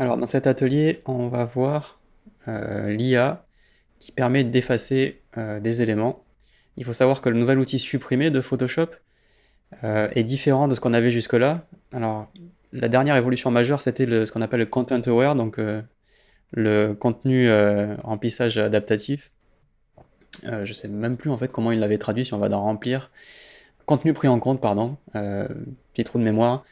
Alors, dans cet atelier, on va voir l'IA qui permet d'effacer des éléments. Il faut savoir que le nouvel outil supprimé de Photoshop est différent de ce qu'on avait jusque-là. Alors, la dernière évolution majeure, c'était ce qu'on appelle le content aware, donc le contenu remplissage adaptatif. Je sais même plus en fait comment il l'avait traduit, si on va dans remplir. Contenu pris en compte, pardon. Petit trou de mémoire.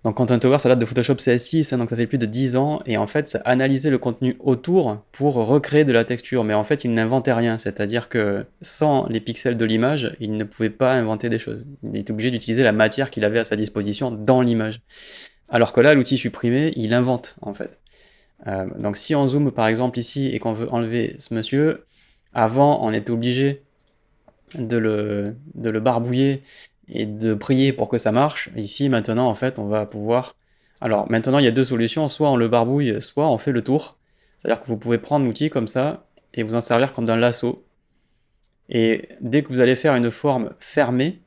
Donc Content Aware, ça date de Photoshop CS6, hein, donc ça fait plus de 10 ans, et en fait, ça analysait le contenu autour pour recréer de la texture, mais en fait, il n'inventait rien, c'est-à-dire que sans les pixels de l'image, il ne pouvait pas inventer des choses. Il était obligé d'utiliser la matière qu'il avait à sa disposition dans l'image. Alors que là, l'outil supprimé, il invente, en fait. Donc si on zoome par exemple ici et qu'on veut enlever ce monsieur, avant, on était obligé de le barbouiller et de prier pour que ça marche. Ici, maintenant, en fait, on va pouvoir... Alors, maintenant, il y a deux solutions. Soit on le barbouille, soit on fait le tour. C'est-à-dire que vous pouvez prendre l'outil comme ça et vous en servir comme d'un lasso. Et dès que vous allez faire une forme fermée,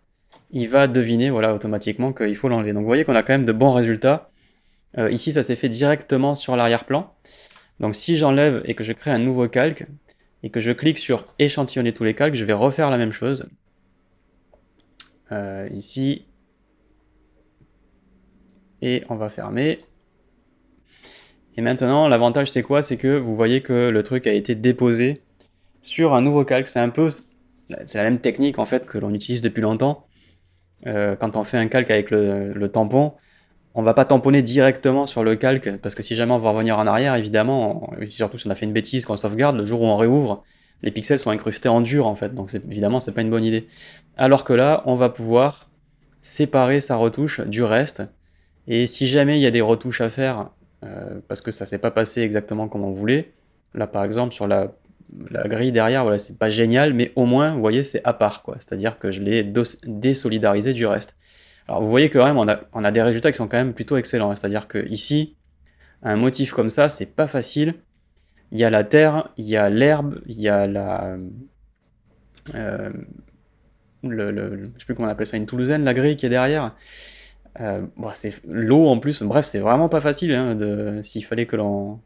il va deviner, voilà, automatiquement qu'il faut l'enlever. Donc, vous voyez qu'on a quand même de bons résultats. Ici, ça s'est fait directement sur l'arrière-plan. Donc, si j'enlève et que je crée un nouveau calque, et que je clique sur échantillonner tous les calques, je vais refaire la même chose. Ici, et on va fermer. Et maintenant, l'avantage c'est quoi? C'est que vous voyez que le truc a été déposé sur un nouveau calque. C'est la même technique en fait que l'on utilise depuis longtemps. Quand on fait un calque avec le tampon, on va pas tamponner directement sur le calque parce que si jamais on va revenir en arrière, évidemment, surtout si on a fait une bêtise, qu'on sauvegarde, le jour où on réouvre, les pixels sont incrustés en dur en fait. Donc évidemment, c'est pas une bonne idée. Alors que là, on va pouvoir séparer sa retouche du reste. Et si jamais il y a des retouches à faire, parce que ça s'est pas passé exactement comme on voulait, là par exemple sur la grille derrière, voilà, c'est pas génial, mais au moins, vous voyez, c'est à part, quoi. C'est-à-dire que je l'ai désolidarisé du reste. Alors vous voyez que quand même, on a des résultats qui sont quand même plutôt excellents, hein. C'est-à-dire que ici, un motif comme ça, c'est pas facile. Il y a la terre, il y a l'herbe, il y a euh, je sais plus comment on appelle ça, une Toulousaine, la grille qui est derrière. Bon, c'est l'eau en plus, bref, c'est vraiment pas facile hein, s'il fallait que l'on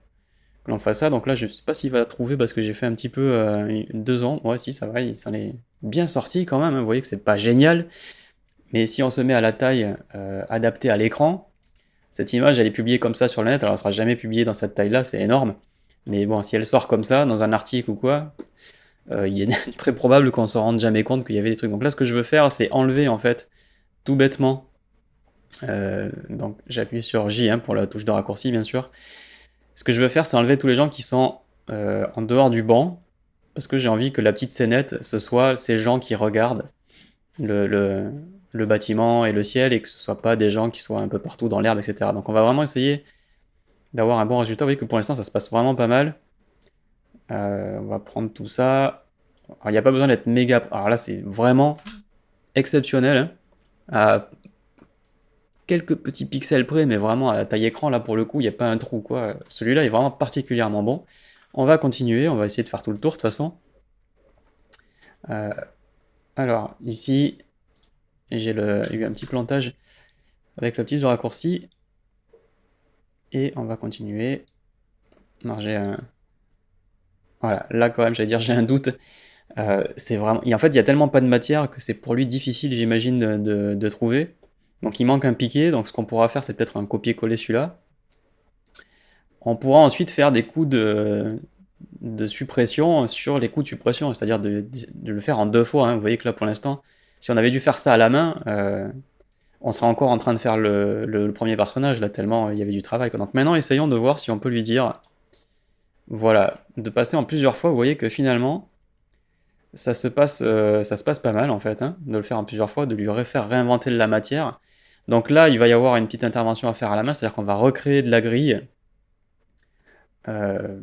fasse ça. Donc là, je sais pas s'il va trouver parce que j'ai fait un petit peu 2 ans. Ouais, si, ça va, il s'en est bien sorti quand même, hein. Vous voyez que c'est pas génial, mais si on se met à la taille adaptée à l'écran, cette image elle est publiée comme ça sur le net. Alors elle sera jamais publiée dans cette taille-là, c'est énorme. Mais bon, si elle sort comme ça dans un article ou quoi, il est très probable qu'on se rende jamais compte qu'il y avait des trucs. Donc là, ce que je veux faire, c'est enlever en fait tout bêtement. Donc j'appuie sur J hein, pour la touche de raccourci bien sûr. Ce que je veux faire c'est enlever tous les gens qui sont en dehors du banc parce que j'ai envie que la petite scénette ce soit ces gens qui regardent le, le, le bâtiment et le ciel et que ce soit pas des gens qui soient un peu partout dans l'herbe etc. Donc on va vraiment essayer d'avoir un bon résultat. Vous voyez que pour l'instant ça se passe vraiment pas mal. On va prendre tout ça. Alors il n'y a pas besoin d'être méga... Alors là c'est vraiment exceptionnel hein, à quelques petits pixels près, mais vraiment à la taille écran, là pour le coup, il n'y a pas un trou quoi. Celui-là est vraiment particulièrement bon. On va continuer, on va essayer de faire tout le tour de toute façon. Euh, alors ici, j'ai eu un petit plantage avec le petit de raccourci. Et on va continuer. Non, j'ai un... Voilà, là quand même, j'allais dire j'ai un doute. C'est vraiment... en fait, il y a tellement pas de matière que c'est pour lui difficile, j'imagine, de trouver. Donc il manque un piqué, donc ce qu'on pourra faire, c'est peut-être un copier-coller celui-là. On pourra ensuite faire des coups de suppression sur les coups de suppression, c'est-à-dire de le faire en deux fois, hein. Vous voyez que là pour l'instant, si on avait dû faire ça à la main, on serait encore en train de faire le premier personnage, là tellement il y avait du travail, quoi. Donc maintenant essayons de voir si on peut lui dire, voilà, de passer en plusieurs fois, vous voyez que finalement, ça se passe pas mal en fait, hein, de le faire en plusieurs fois, de lui refaire réinventer de la matière. Donc là, il va y avoir une petite intervention à faire à la main, c'est-à-dire qu'on va recréer de la grille, euh,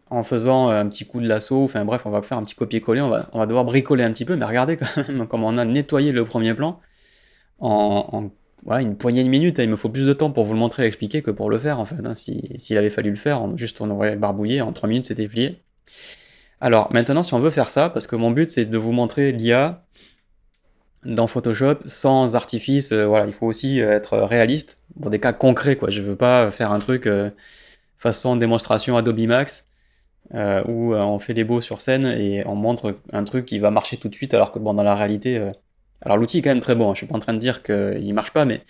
en faisant un petit coup de lasso, enfin bref, on va faire un petit copier-coller, on va devoir bricoler un petit peu, mais regardez quand même comment on a nettoyé le premier plan voilà, une poignée de minutes, hein. Il me faut plus de temps pour vous le montrer et l'expliquer que pour le faire en fait, hein. S'il avait fallu le faire, juste on aurait barbouillé, en 3 minutes c'était plié. Alors maintenant, si on veut faire ça, parce que mon but c'est de vous montrer l'IA dans Photoshop sans artifice, voilà, il faut aussi être réaliste pour des cas concrets, quoi. Je veux pas faire un truc façon démonstration Adobe Max, où on fait les beaux sur scène et on montre un truc qui va marcher tout de suite, alors que bon, dans la réalité, alors l'outil est quand même très bon, hein, je suis pas en train de dire qu'il marche pas, mais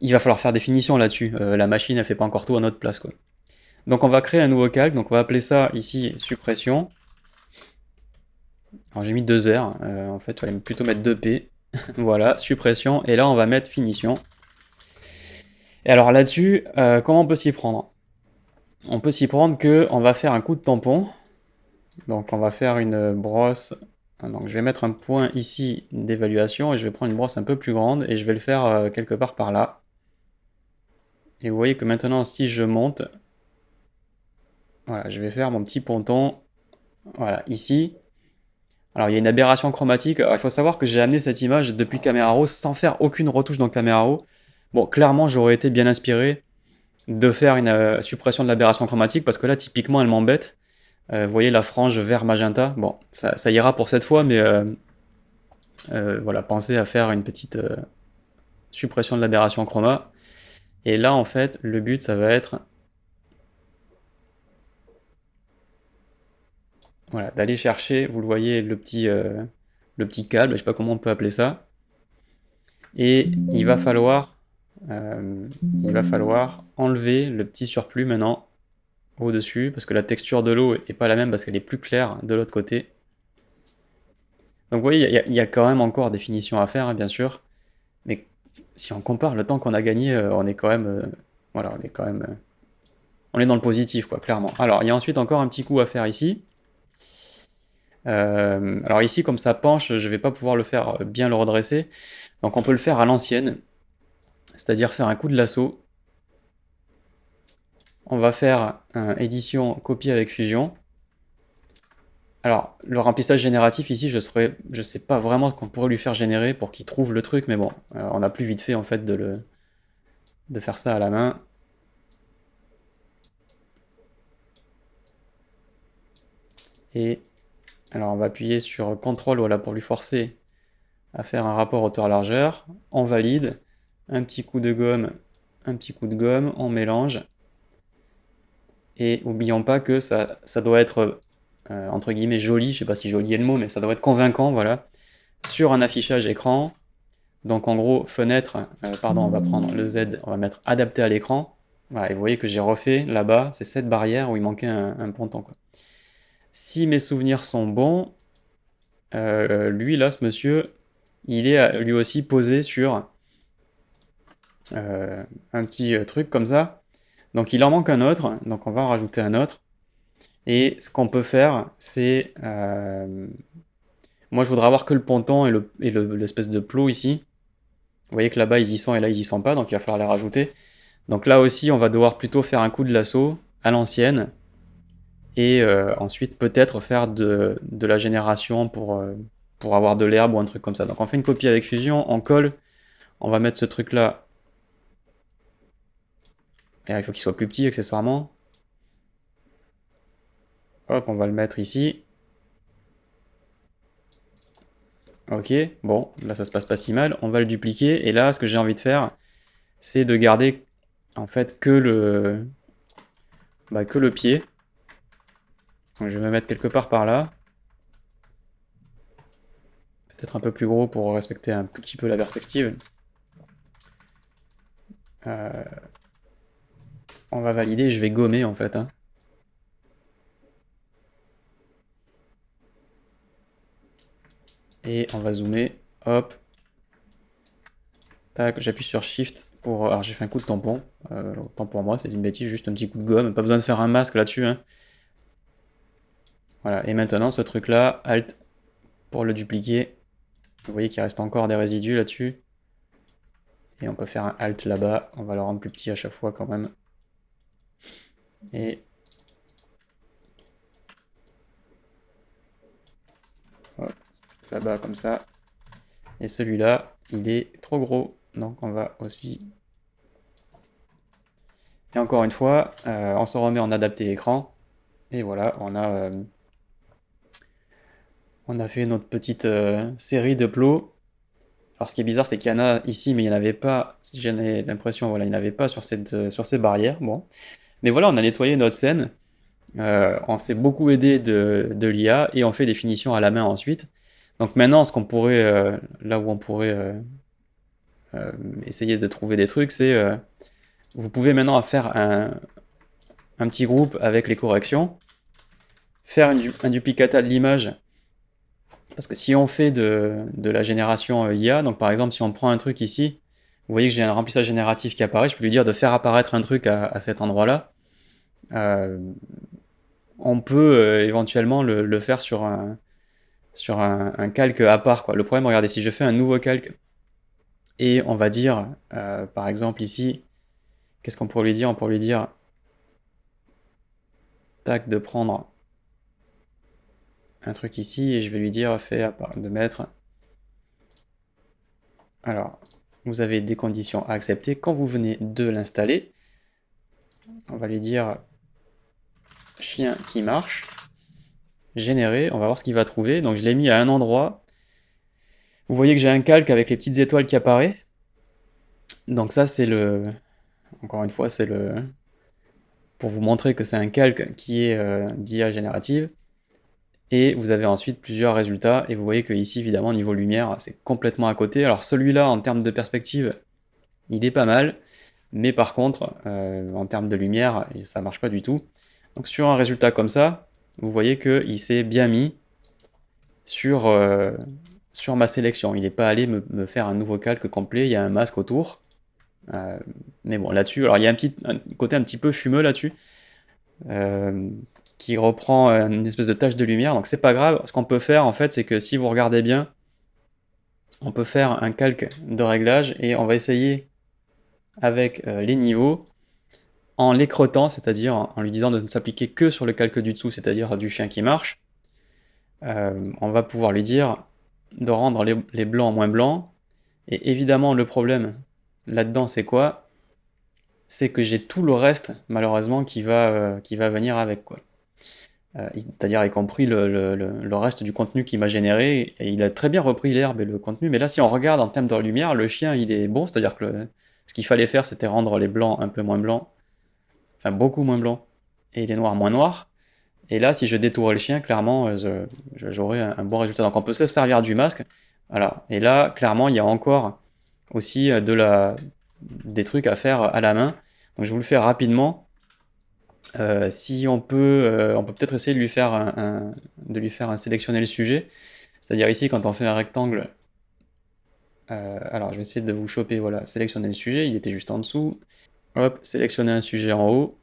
il va falloir faire des finitions là-dessus. La machine, elle fait pas encore tout à notre place, quoi. Donc on va créer un nouveau calque, donc on va appeler ça ici suppression. Alors j'ai mis 2 R, en fait, il fallait plutôt mettre 2P. Voilà, suppression, et là on va mettre finition. Et alors là-dessus, comment on peut s'y prendre? On peut s'y prendre que on va faire un coup de tampon. Donc on va faire une brosse. Donc je vais mettre un point ici d'évaluation et je vais prendre une brosse un peu plus grande et je vais le faire quelque part par là. Et vous voyez que maintenant si je monte, voilà, je vais faire mon petit ponton, voilà, ici. Alors il y a une aberration chromatique. Alors, il faut savoir que j'ai amené cette image depuis Camera Raw sans faire aucune retouche dans Camera Raw. Bon, clairement j'aurais été bien inspiré de faire une suppression de l'aberration chromatique parce que là typiquement elle m'embête. Vous voyez la frange vert magenta. Bon, ça ira pour cette fois, mais voilà, pensez à faire une petite suppression de l'aberration chroma. Et là, en fait, le but, ça va être voilà, d'aller chercher, vous le voyez, le petit câble, je sais pas comment on peut appeler ça. Et il va falloir enlever le petit surplus maintenant au-dessus, parce que la texture de l'eau est pas la même, parce qu'elle est plus claire de l'autre côté. Donc vous voyez, il y a quand même encore des finitions à faire, hein, bien sûr. Mais si on compare le temps qu'on a gagné, on est quand même, voilà, on est quand même, on est dans le positif, quoi, clairement. Alors, il y a ensuite encore un petit coup à faire ici. Alors ici, comme ça penche, je vais pas pouvoir le faire bien le redresser. Donc on peut le faire à l'ancienne, c'est-à-dire faire un coup de lasso. On va faire un édition copie avec fusion. Alors, le remplissage génératif ici, je sais pas vraiment ce qu'on pourrait lui faire générer pour qu'il trouve le truc, mais bon, on a plus vite fait en fait de faire ça à la main. Et alors on va appuyer sur CTRL voilà, pour lui forcer à faire un rapport hauteur-largeur. On valide, un petit coup de gomme, on mélange. Et n'oublions pas que ça doit être entre guillemets joli, je sais pas si joli est le mot, mais ça doit être convaincant, voilà, sur un affichage écran. Donc en gros, fenêtre, pardon, on va prendre le Z, on va mettre adapté à l'écran. Voilà, et vous voyez que j'ai refait là-bas, c'est cette barrière où il manquait un ponton, quoi. Si mes souvenirs sont bons, lui là, ce monsieur, il est lui aussi posé sur un petit truc comme ça. Donc il en manque un autre, donc on va en rajouter un autre. Et ce qu'on peut faire, c'est... moi je voudrais avoir que le ponton et l'espèce de plot ici. Vous voyez que là-bas ils y sont et là ils y sont pas, donc il va falloir les rajouter. Donc là aussi on va devoir plutôt faire un coup de lasso à l'ancienne. Et ensuite peut-être faire de la génération pour avoir de l'herbe ou un truc comme ça. Donc on fait une copie avec fusion, on colle, on va mettre ce truc là. Et il faut qu'il soit plus petit accessoirement. Hop, on va le mettre ici. Ok, bon, là ça se passe pas si mal. On va le dupliquer. Et là, ce que j'ai envie de faire, c'est de garder en fait que le pied. Donc je vais me mettre quelque part par là. Peut-être un peu plus gros pour respecter un tout petit peu la perspective. On va valider, je vais gommer en fait, hein. Et on va zoomer, hop. Tac, j'appuie sur Shift pour... Alors j'ai fait un coup de tampon. Autant pour moi, c'est une bêtise, juste un petit coup de gomme. Pas besoin de faire un masque là-dessus, hein. Voilà, et maintenant ce truc-là, Alt pour le dupliquer. Vous voyez qu'il reste encore des résidus là-dessus. Et on peut faire un Alt là-bas. On va le rendre plus petit à chaque fois quand même. Et... hop, là-bas comme ça. Et celui-là, il est trop gros. Donc on va aussi... Et encore une fois, on se remet en adapté écran. Et voilà, on a fait notre petite série de plots. Alors ce qui est bizarre, c'est qu'il y en a ici, mais il n'y en avait pas, si j'en ai l'impression, voilà, il n'y en avait pas sur ces barrières. Bon. Mais voilà, on a nettoyé notre scène, on s'est beaucoup aidé de l'IA et on fait des finitions à la main ensuite. Donc maintenant, ce qu'on pourrait, là où on pourrait euh, essayer de trouver des trucs, c'est vous pouvez maintenant faire un petit groupe avec les corrections, faire un duplicata de l'image. Parce que si on fait de la génération IA, donc par exemple si on prend un truc ici, vous voyez que j'ai un remplissage génératif qui apparaît, je peux lui dire de faire apparaître un truc à cet endroit-là. Euh, on peut éventuellement le faire sur un calque à part, quoi. Le problème, regardez, si je fais un nouveau calque et on va dire, par exemple ici, qu'est-ce qu'on pourrait lui dire? On pourrait lui dire, tac, de prendre un truc ici et je vais lui dire, de mettre. Alors, vous avez des conditions à accepter. Quand vous venez de l'installer, on va lui dire chien qui marche, générer, on va voir ce qu'il va trouver. Donc je l'ai mis à un endroit. Vous voyez que j'ai un calque avec les petites étoiles qui apparaissent. Donc ça c'est encore une fois, c'est pour vous montrer que c'est un calque qui est d'IA générative. Et vous avez ensuite plusieurs résultats. Et vous voyez que ici, évidemment, niveau lumière, c'est complètement à côté. Alors celui-là, en termes de perspective, il est pas mal. Mais par contre, en termes de lumière, ça marche pas du tout. Donc sur un résultat comme ça, vous voyez qu'il s'est bien mis sur, sur ma sélection. Il n'est pas allé me faire un nouveau calque complet, il y a un masque autour. Mais bon, là-dessus, alors il y a un côté un petit peu fumeux là-dessus, euh, qui reprend une espèce de tache de lumière, donc c'est pas grave. Ce qu'on peut faire en fait, c'est que si vous regardez bien, on peut faire un calque de réglage et on va essayer avec les niveaux en l'écreutant, c'est-à-dire en lui disant de ne s'appliquer que sur le calque du dessous, c'est-à-dire du chien qui marche. On va pouvoir lui dire de rendre les blancs moins blancs. Et évidemment, le problème là-dedans, c'est quoi? C'est que j'ai tout le reste, malheureusement, qui va venir avec, quoi. C'est-à-dire y compris le reste du contenu qu'il m'a généré. Et il a très bien repris l'herbe et le contenu. Mais là, si on regarde en termes de lumière, le chien, il est bon. C'est-à-dire que ce qu'il fallait faire, c'était rendre les blancs un peu moins blancs. Enfin, beaucoup moins blancs. Et les noirs moins noirs. Et là, si je détourais le chien, clairement, j'aurais un bon résultat. Donc on peut se servir du masque. Voilà. Et là, clairement, il y a encore aussi des trucs à faire à la main. Donc je vous le fais rapidement. Si on peut peut-être essayer de lui faire un sélectionner le sujet. C'est-à-dire ici, quand on fait un rectangle, alors je vais essayer de vous choper, voilà, sélectionner le sujet, il était juste en dessous. Hop, sélectionner un sujet en haut.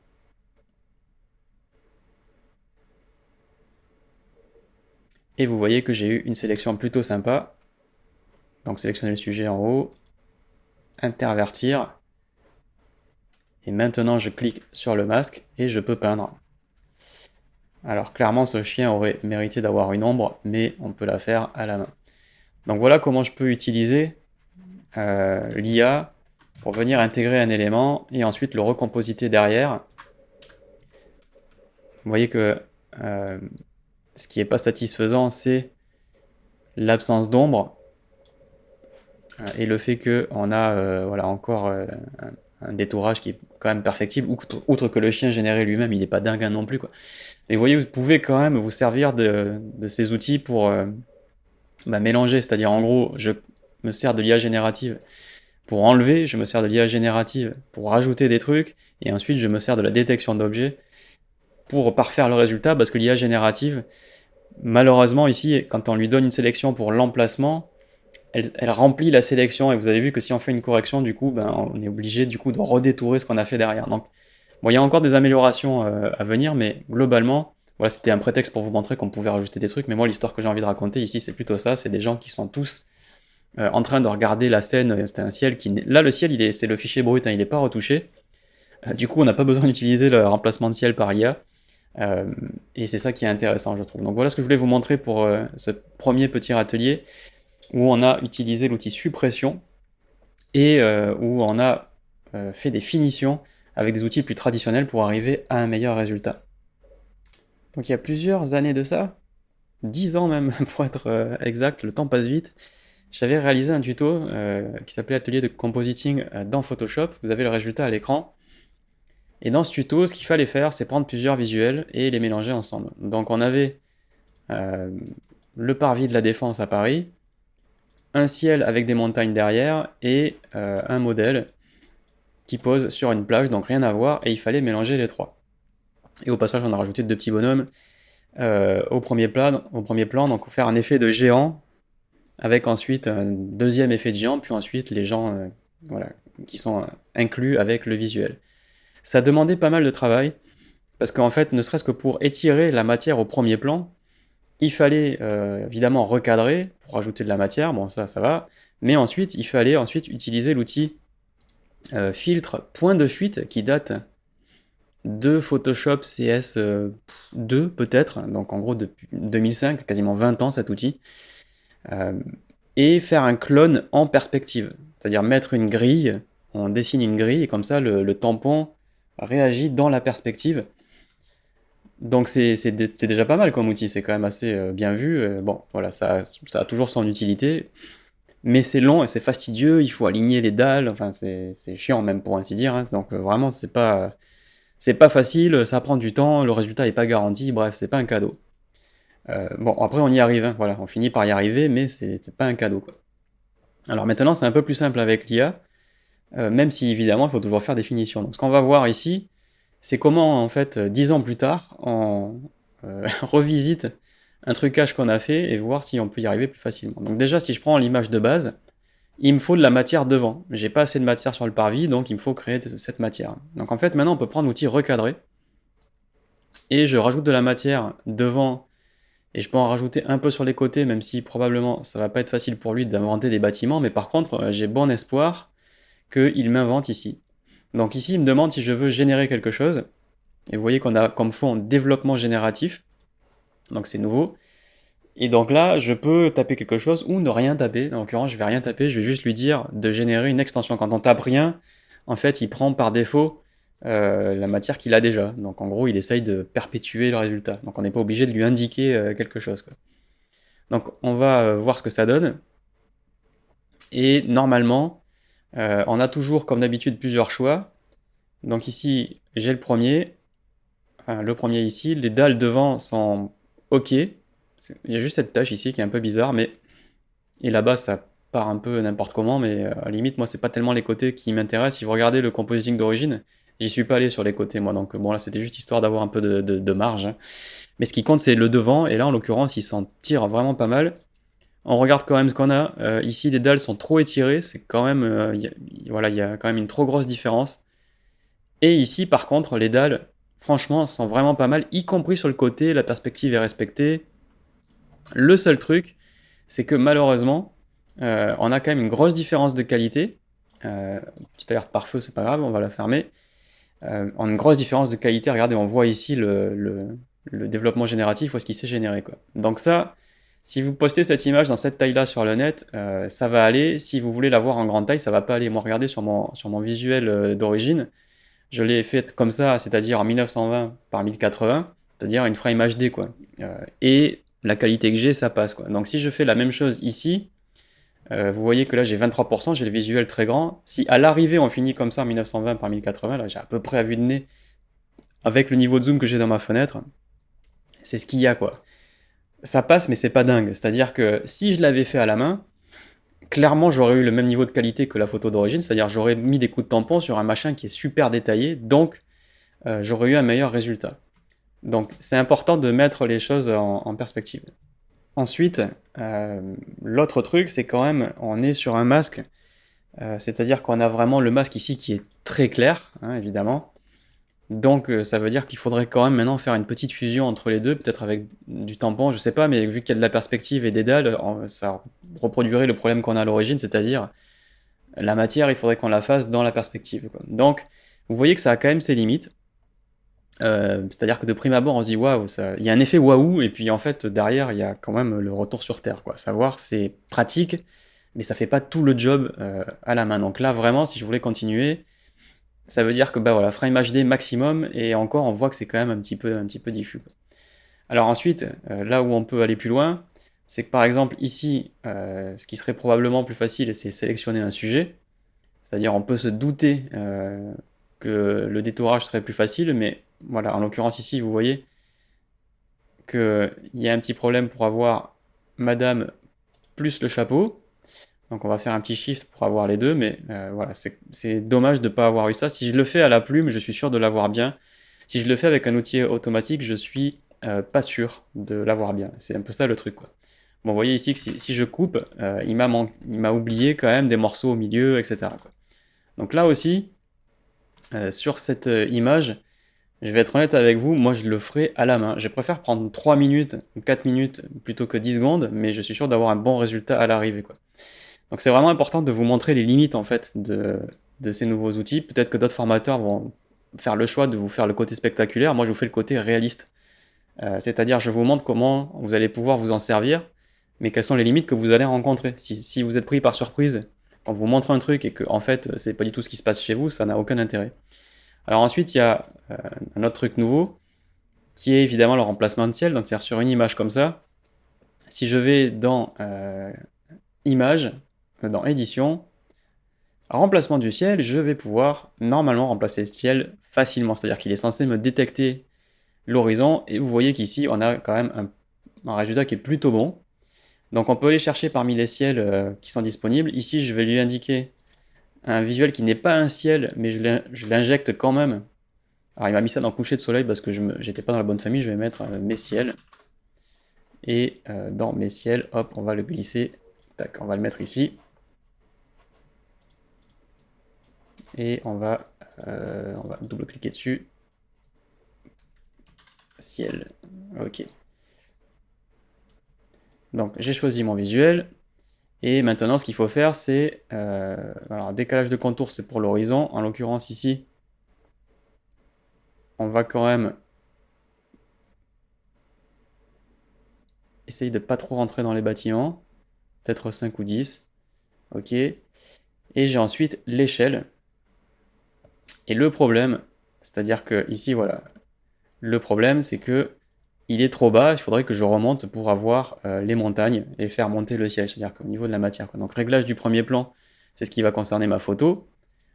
Et vous voyez que j'ai eu une sélection plutôt sympa. Donc sélectionner le sujet en haut, intervertir. Et maintenant je clique sur le masque et je peux peindre. Alors clairement ce chien aurait mérité d'avoir une ombre, mais on peut la faire à la main. Donc voilà comment je peux utiliser l'IA pour venir intégrer un élément et ensuite le recompositer derrière. Vous voyez que ce qui n'est pas satisfaisant, c'est l'absence d'ombre et le fait qu'on a voilà, encore un détourage qui est quand même perfectible, outre que le chien généré lui-même, il n'est pas dingue non plus, quoi. Et vous voyez, vous pouvez quand même vous servir de ces outils pour mélanger, c'est-à-dire en gros, je me sers de l'IA générative pour enlever, je me sers de l'IA générative pour rajouter des trucs, et ensuite je me sers de la détection d'objets pour parfaire le résultat, parce que l'IA générative, malheureusement ici, quand on lui donne une sélection pour l'emplacement, elle remplit la sélection, et vous avez vu que si on fait une correction, du coup, on est obligé du coup de redétourer ce qu'on a fait derrière. Donc, bon, il y a encore des améliorations à venir, mais globalement, voilà, c'était un prétexte pour vous montrer qu'on pouvait rajouter des trucs, mais moi l'histoire que j'ai envie de raconter ici, c'est plutôt ça, c'est des gens qui sont tous en train de regarder la scène, c'est un ciel qui... Là, le ciel, c'est le fichier brut, hein, il n'est pas retouché. Du coup, on n'a pas besoin d'utiliser le remplacement de ciel par IA. Et c'est ça qui est intéressant, je trouve. Donc voilà ce que je voulais vous montrer pour ce premier petit atelier, où on a utilisé l'outil suppression, et où on a fait des finitions avec des outils plus traditionnels pour arriver à un meilleur résultat. Donc il y a plusieurs années de ça, 10 ans même pour être exact, le temps passe vite. J'avais réalisé un tuto qui s'appelait Atelier de compositing dans Photoshop. Vous avez le résultat à l'écran. Et dans ce tuto, ce qu'il fallait faire, c'est prendre plusieurs visuels et les mélanger ensemble. Donc on avait le parvis de la Défense à Paris, un ciel avec des montagnes derrière et un modèle qui pose sur une plage, donc rien à voir, et il fallait mélanger les trois. Et au passage, on a rajouté deux petits bonhommes au premier plan, donc faire un effet de géant, avec ensuite un deuxième effet de géant, puis ensuite les gens voilà, qui sont inclus avec le visuel. Ça demandait pas mal de travail, parce qu'en fait, ne serait-ce que pour étirer la matière au premier plan, il fallait évidemment recadrer pour rajouter de la matière, bon ça va, mais ensuite il fallait utiliser l'outil filtre point de fuite qui date de Photoshop CS2 peut-être, donc en gros depuis 2005, quasiment 20 ans cet outil, et faire un clone en perspective, c'est-à-dire mettre une grille, on dessine une grille et comme ça le tampon réagit dans la perspective. Donc c'est déjà pas mal comme outil, c'est quand même assez bien vu. Bon, voilà, ça a toujours son utilité, mais c'est long et c'est fastidieux, il faut aligner les dalles, enfin c'est chiant même pour ainsi dire, hein. Donc vraiment c'est pas facile, ça prend du temps, le résultat est pas garanti, bref, c'est pas un cadeau. Bon, après on y arrive, hein, voilà, on finit par y arriver, mais c'est pas un cadeau, quoi. Alors maintenant c'est un peu plus simple avec l'IA, même si évidemment il faut toujours faire des finitions. Donc ce qu'on va voir ici, c'est comment en fait 10 ans plus tard, on revisite un trucage qu'on a fait et voir si on peut y arriver plus facilement. Donc déjà si je prends l'image de base, il me faut de la matière devant. J'ai pas assez de matière sur le parvis, donc il me faut créer cette matière. Donc en fait maintenant on peut prendre l'outil recadrer, et je rajoute de la matière devant, et je peux en rajouter un peu sur les côtés, même si probablement ça va pas être facile pour lui d'inventer des bâtiments, mais par contre j'ai bon espoir qu'il m'invente ici. Donc ici il me demande si je veux générer quelque chose, et vous voyez qu'on a comme fond développement génératif, donc c'est nouveau. Et donc là, je peux taper quelque chose ou ne rien taper. En l'occurrence, je vais rien taper, je vais juste lui dire de générer une extension. Quand on tape rien, en fait, il prend par défaut la matière qu'il a déjà. Donc en gros, il essaye de perpétuer le résultat. Donc on n'est pas obligé de lui indiquer quelque chose, quoi. Donc on va voir ce que ça donne. Et normalement, on a toujours, comme d'habitude, plusieurs choix. Donc ici, j'ai le premier. Enfin, le premier ici, les dalles devant sont OK. Il y a juste cette tâche ici qui est un peu bizarre, mais... Et là-bas, ça part un peu n'importe comment, mais à la limite, moi, c'est pas tellement les côtés qui m'intéressent. Si vous regardez le compositing d'origine, j'y suis pas allé sur les côtés, moi. Donc bon, là, c'était juste histoire d'avoir un peu de marge, hein. Mais ce qui compte, c'est le devant, et là, en l'occurrence, il s'en tire vraiment pas mal. On regarde quand même ce qu'on a. Ici, les dalles sont trop étirées, c'est quand même... voilà, il y a quand même une trop grosse différence. Et ici, par contre, les dalles, franchement, sont vraiment pas mal, y compris sur le côté, la perspective est respectée. Le seul truc, c'est que malheureusement, on a quand même une grosse différence de qualité. Petite alerte par feu, c'est pas grave, on va la fermer. On a une grosse différence de qualité, regardez, on voit ici le développement génératif, où est-ce qu'il s'est généré, quoi. Donc ça, si vous postez cette image dans cette taille-là sur le net, ça va aller. Si vous voulez la voir en grande taille, ça va pas aller. Moi, regardez sur mon visuel d'origine, je l'ai fait comme ça, c'est-à-dire en 1920 par 1080, c'est-à-dire une frame HD, quoi. Et la qualité que j'ai, ça passe, quoi. Donc si je fais la même chose ici, vous voyez que là j'ai 23%, j'ai le visuel très grand. Si à l'arrivée on finit comme ça en 1920 par 1080, là j'ai à peu près à vue de nez, avec le niveau de zoom que j'ai dans ma fenêtre, c'est ce qu'il y a, quoi. Ça passe, mais c'est pas dingue. C'est-à-dire que si je l'avais fait à la main, clairement j'aurais eu le même niveau de qualité que la photo d'origine, c'est-à-dire j'aurais mis des coups de tampon sur un machin qui est super détaillé, donc j'aurais eu un meilleur résultat. Donc c'est important de mettre les choses en perspective. Ensuite, l'autre truc, c'est quand même, on est sur un masque, c'est-à-dire qu'on a vraiment le masque ici qui est très clair, hein, évidemment. Donc ça veut dire qu'il faudrait quand même maintenant faire une petite fusion entre les deux, peut-être avec du tampon, je sais pas, mais vu qu'il y a de la perspective et des dalles, ça reproduirait le problème qu'on a à l'origine, c'est-à-dire la matière, il faudrait qu'on la fasse dans la perspective, quoi. Donc vous voyez que ça a quand même ses limites. C'est-à-dire que de prime abord, on se dit waouh, il y a un effet waouh, et puis en fait, derrière, il y a quand même le retour sur terre, quoi. Savoir, c'est pratique, mais ça fait pas tout le job à la main. Donc là, vraiment, si je voulais continuer, ça veut dire que bah voilà, frame HD maximum, et encore, on voit que c'est quand même un petit peu diffus, quoi. Alors ensuite, là où on peut aller plus loin, c'est que par exemple ici, ce qui serait probablement plus facile, c'est sélectionner un sujet. C'est-à-dire on peut se douter que le détourage serait plus facile, mais voilà, en l'occurrence ici, vous voyez qu'il y a un petit problème pour avoir madame plus le chapeau. Donc on va faire un petit shift pour avoir les deux, mais voilà, c'est dommage de ne pas avoir eu ça. Si je le fais à la plume, je suis sûr de l'avoir bien. Si je le fais avec un outil automatique, je suis pas sûr de l'avoir bien. C'est un peu ça le truc, quoi. Bon, vous voyez ici que si je coupe, il m'a oublié quand même des morceaux au milieu, etc., quoi. Donc là aussi, sur cette image, je vais être honnête avec vous, moi je le ferai à la main. Je préfère prendre 3 minutes ou 4 minutes plutôt que 10 secondes, mais je suis sûr d'avoir un bon résultat à l'arrivée, quoi. Donc c'est vraiment important de vous montrer les limites en fait de ces nouveaux outils. Peut-être que d'autres formateurs vont faire le choix de vous faire le côté spectaculaire. Moi je vous fais le côté réaliste. C'est-à-dire je vous montre comment vous allez pouvoir vous en servir, mais quelles sont les limites que vous allez rencontrer. Si vous êtes pris par surprise, quand vous montre un truc et que en fait c'est pas du tout ce qui se passe chez vous, ça n'a aucun intérêt. Alors ensuite il y a un autre truc nouveau, qui est évidemment le remplacement de ciel. Donc c'est-à-dire sur une image comme ça, si je vais dans image, dans édition, remplacement du ciel, je vais pouvoir normalement remplacer le ciel facilement. C'est-à-dire qu'il est censé me détecter l'horizon, et vous voyez qu'ici on a quand même un résultat qui est plutôt bon. Donc on peut aller chercher parmi les ciels qui sont disponibles. Ici je vais lui indiquer un visuel qui n'est pas un ciel, mais je l'injecte quand même. Alors il m'a mis ça dans coucher de soleil parce que j'étais pas dans la bonne famille, je vais mettre mes ciels. Et dans mes ciels, hop, on va le glisser. Tac, on va le mettre ici. Et on va double-cliquer dessus. Ciel. Ok. Donc j'ai choisi mon visuel. Et maintenant ce qu'il faut faire c'est... alors décalage de contour c'est pour l'horizon. En l'occurrence ici, on va quand même essayer de pas trop rentrer dans les bâtiments. Peut-être 5 ou 10. Ok. Et j'ai ensuite l'échelle. Et le problème, c'est-à-dire que ici, voilà, le problème c'est que il est trop bas, il faudrait que je remonte pour avoir les montagnes et faire monter le ciel, c'est-à-dire qu'au niveau de la matière, quoi. Donc réglage du premier plan, c'est ce qui va concerner ma photo.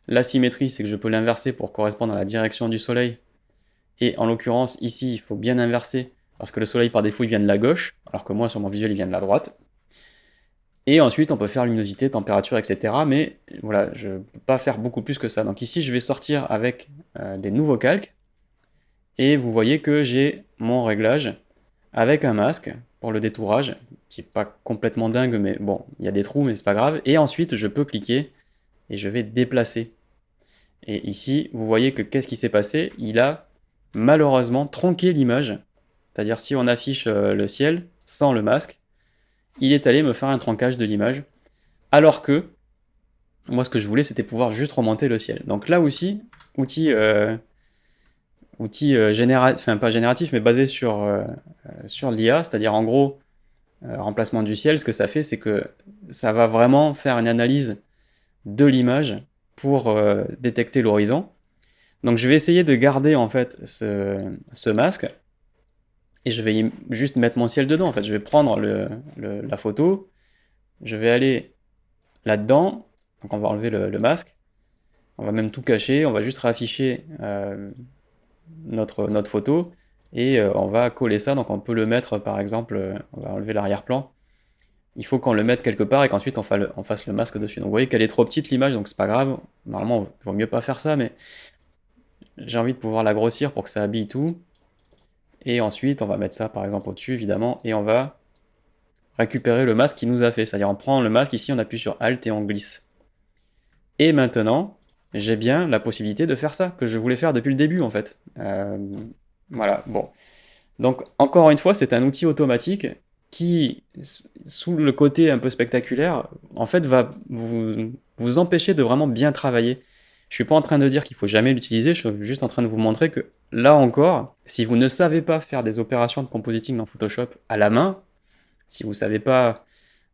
La symétrie, c'est que je peux l'inverser pour correspondre à la direction du soleil. Et en l'occurrence, ici, il faut bien inverser, parce que le soleil par défaut, il vient de la gauche, alors que moi, sur mon visuel, il vient de la droite. Et ensuite, on peut faire luminosité, température, etc. Mais voilà, je ne peux pas faire beaucoup plus que ça. Donc ici, je vais sortir avec des nouveaux calques. Et vous voyez que j'ai mon réglage avec un masque pour le détourage, qui n'est pas complètement dingue, mais bon, il y a des trous, mais c'est pas grave. Et ensuite, je peux cliquer et je vais déplacer. Et ici, vous voyez que qu'est-ce qui s'est passé? Il a malheureusement tronqué l'image. C'est-à-dire si on affiche le ciel sans le masque, il est allé me faire un troncage de l'image. Alors que, moi ce que je voulais c'était pouvoir juste remonter le ciel. Donc là aussi, outil génératif, enfin pas génératif, mais basé sur l'IA, c'est-à-dire en gros, remplacement du ciel, ce que ça fait, c'est que ça va vraiment faire une analyse de l'image pour détecter l'horizon. Donc je vais essayer de garder en fait ce masque, et je vais juste mettre mon ciel dedans. En fait, je vais prendre la photo, je vais aller là-dedans, donc on va enlever le masque, on va même tout cacher, on va juste réafficher notre photo, et on va coller ça, donc on peut le mettre par exemple, on va enlever l'arrière-plan, il faut qu'on le mette quelque part et qu'ensuite on fasse le masque dessus. Donc vous voyez qu'elle est trop petite l'image, donc c'est pas grave, normalement il vaut mieux pas faire ça, mais j'ai envie de pouvoir la grossir pour que ça habille tout, et ensuite on va mettre ça par exemple au-dessus évidemment, et on va récupérer le masque qu'il nous a fait, c'est-à-dire on prend le masque ici, on appuie sur Alt et on glisse. Et maintenant, j'ai bien la possibilité de faire ça, que je voulais faire depuis le début en fait. Voilà, bon. Donc encore une fois, c'est un outil automatique qui, sous le côté un peu spectaculaire, en fait va vous empêcher de vraiment bien travailler. Je suis pas en train de dire qu'il faut jamais l'utiliser, je suis juste en train de vous montrer que là encore, si vous ne savez pas faire des opérations de compositing dans Photoshop à la main, si vous savez pas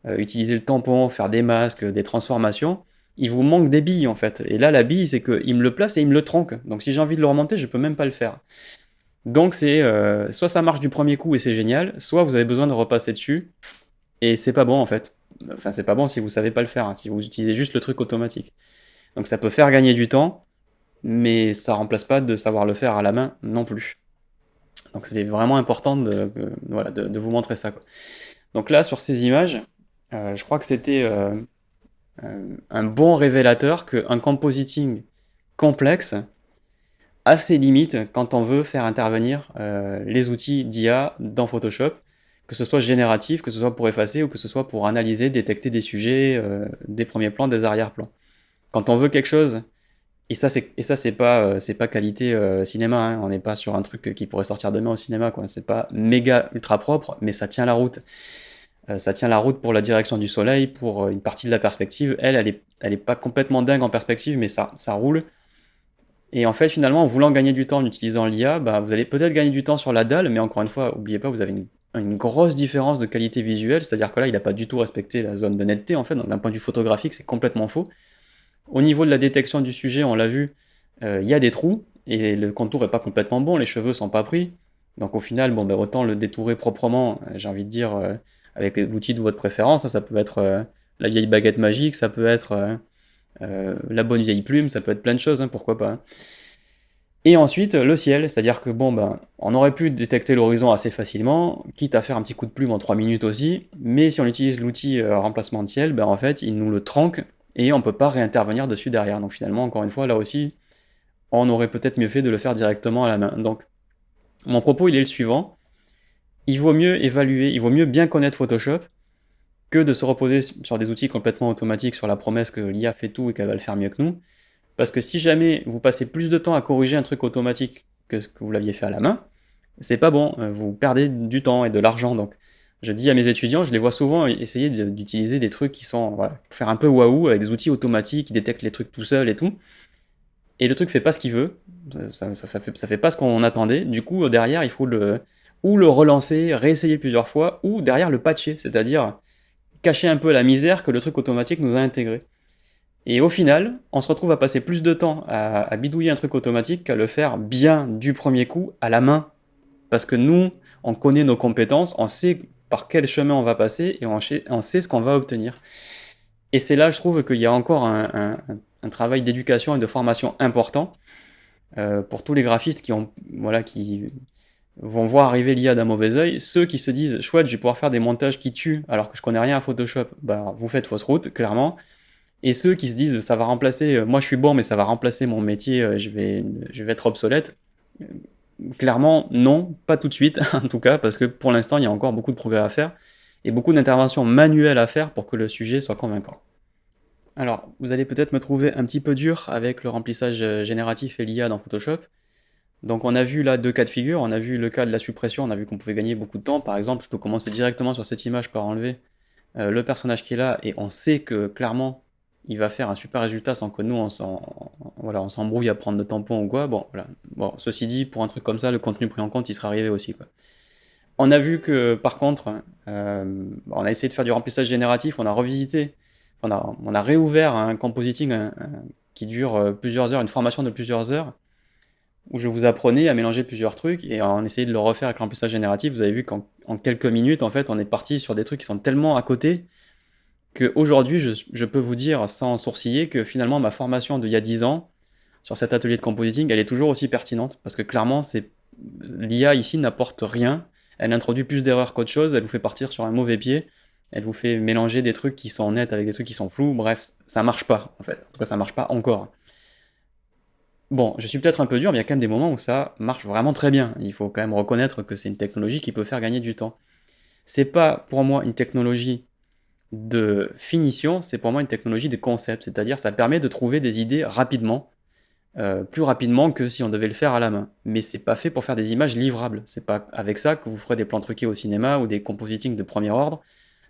utiliser le tampon, faire des masques, des transformations, il vous manque des billes en fait. Et là, la bille, c'est qu'il me le place et il me le tronque. Donc si j'ai envie de le remonter, je peux même pas le faire. Donc c'est soit ça marche du premier coup et c'est génial, soit vous avez besoin de repasser dessus et c'est pas bon en fait. Enfin, c'est pas bon si vous savez pas le faire, hein, si vous utilisez juste le truc automatique. Donc ça peut faire gagner du temps, mais ça remplace pas de savoir le faire à la main non plus. Donc c'est vraiment important voilà, de vous montrer ça, quoi. Donc là, sur ces images, je crois que c'était un bon révélateur qu'un compositing complexe a ses limites quand on veut faire intervenir les outils d'IA dans Photoshop, que ce soit génératif, que ce soit pour effacer ou que ce soit pour analyser, détecter des sujets, des premiers plans, des arrière-plans. Quand on veut quelque chose, et ça c'est pas qualité cinéma, hein, on n'est pas sur un truc qui pourrait sortir demain au cinéma, quoi. C'est pas méga ultra propre, mais ça tient la route. Ça tient la route pour la direction du soleil, pour une partie de la perspective. Elle est pas complètement dingue en perspective, mais ça roule. Et en fait, finalement, en voulant gagner du temps en utilisant l'IA, bah, vous allez peut-être gagner du temps sur la dalle, mais encore une fois, n'oubliez pas, vous avez une grosse différence de qualité visuelle, c'est-à-dire que là, il n'a pas du tout respecté la zone de netteté, en fait, donc d'un point de vue photographique, c'est complètement faux. Au niveau de la détection du sujet, on l'a vu, il y a des trous, et le contour est pas complètement bon, les cheveux sont pas pris, donc au final, bon, ben, autant le détourer proprement, j'ai envie de dire, avec l'outil de votre préférence, ça peut être la vieille baguette magique, ça peut être la bonne vieille plume, ça peut être plein de choses, hein, pourquoi pas, hein. Et ensuite, le ciel, c'est-à-dire que bon, ben, on aurait pu détecter l'horizon assez facilement, quitte à faire un petit coup de plume en 3 minutes aussi, mais si on utilise l'outil remplacement de ciel, ben, en fait, il nous le tranque et on peut pas réintervenir dessus derrière. Donc finalement, encore une fois, là aussi, on aurait peut-être mieux fait de le faire directement à la main. Donc, mon propos, il est le suivant. Il vaut mieux évaluer, il vaut mieux bien connaître Photoshop que de se reposer sur des outils complètement automatiques sur la promesse que l'IA fait tout et qu'elle va le faire mieux que nous. Parce que si jamais vous passez plus de temps à corriger un truc automatique que ce que vous l'aviez fait à la main, c'est pas bon, vous perdez du temps et de l'argent. Donc je dis à mes étudiants, je les vois souvent essayer d'utiliser des trucs qui sont, voilà, pour faire un peu waouh, avec des outils automatiques qui détectent les trucs tout seuls et tout. Et le truc fait pas ce qu'il veut, ça fait pas ce qu'on attendait. Du coup, derrière, il faut ou le relancer, réessayer plusieurs fois, ou derrière le patcher, c'est-à-dire cacher un peu la misère que le truc automatique nous a intégré. Et au final, on se retrouve à passer plus de temps à bidouiller un truc automatique qu'à le faire bien du premier coup à la main. Parce que nous, on connaît nos compétences, on sait par quel chemin on va passer et on sait ce qu'on va obtenir. Et c'est là, je trouve, qu'il y a encore un travail d'éducation et de formation important pour tous les graphistes qui vont voir arriver l'IA d'un mauvais oeil. Ceux qui se disent, chouette, je vais pouvoir faire des montages qui tuent alors que je connais rien à Photoshop, bah, vous faites fausse route, clairement. Et ceux qui se disent ça va remplacer, moi je suis bon mais ça va remplacer mon métier, je vais être obsolète. Euh, Clairement non, pas tout de suite en tout cas, parce que pour l'instant il y a encore beaucoup de progrès à faire et beaucoup d'interventions manuelles à faire pour que le sujet soit convaincant. Alors, vous allez peut-être me trouver un petit peu dur avec le remplissage génératif et l'IA dans Photoshop. Donc on a vu là deux cas de figure, on a vu le cas de la suppression, on a vu qu'on pouvait gagner beaucoup de temps. Par exemple, je peux commencer directement sur cette image par enlever le personnage qui est là, et on sait que clairement il va faire un super résultat sans que nous voilà, on s'embrouille à prendre le tampon ou quoi. Bon, voilà. Bon, ceci dit, pour un truc comme ça, le contenu pris en compte, il sera arrivé aussi, quoi. On a vu que par contre, on a essayé de faire du remplissage génératif, on a revisité, on a réouvert un compositing qui dure plusieurs heures, une formation de plusieurs heures, où je vous apprenais à mélanger plusieurs trucs et on essayait de le refaire avec l'emplissage génératif. Vous avez vu qu'en quelques minutes, en fait, on est parti sur des trucs qui sont tellement à côté qu'aujourd'hui, je peux vous dire sans sourciller que finalement, ma formation d'il y a 10 ans sur cet atelier de compositing, elle est toujours aussi pertinente parce que clairement, l'IA ici n'apporte rien. Elle introduit plus d'erreurs qu'autre chose, elle vous fait partir sur un mauvais pied, elle vous fait mélanger des trucs qui sont nets avec des trucs qui sont flous. Bref, ça marche pas en fait. En tout cas, ça marche pas encore. Bon, je suis peut-être un peu dur, mais il y a quand même des moments où ça marche vraiment très bien. Il faut quand même reconnaître que c'est une technologie qui peut faire gagner du temps. C'est pas pour moi une technologie de finition, c'est pour moi une technologie de concept, c'est-à-dire ça permet de trouver des idées rapidement, plus rapidement que si on devait le faire à la main. Mais c'est pas fait pour faire des images livrables. C'est pas avec ça que vous ferez des plans truqués au cinéma ou des compositings de premier ordre.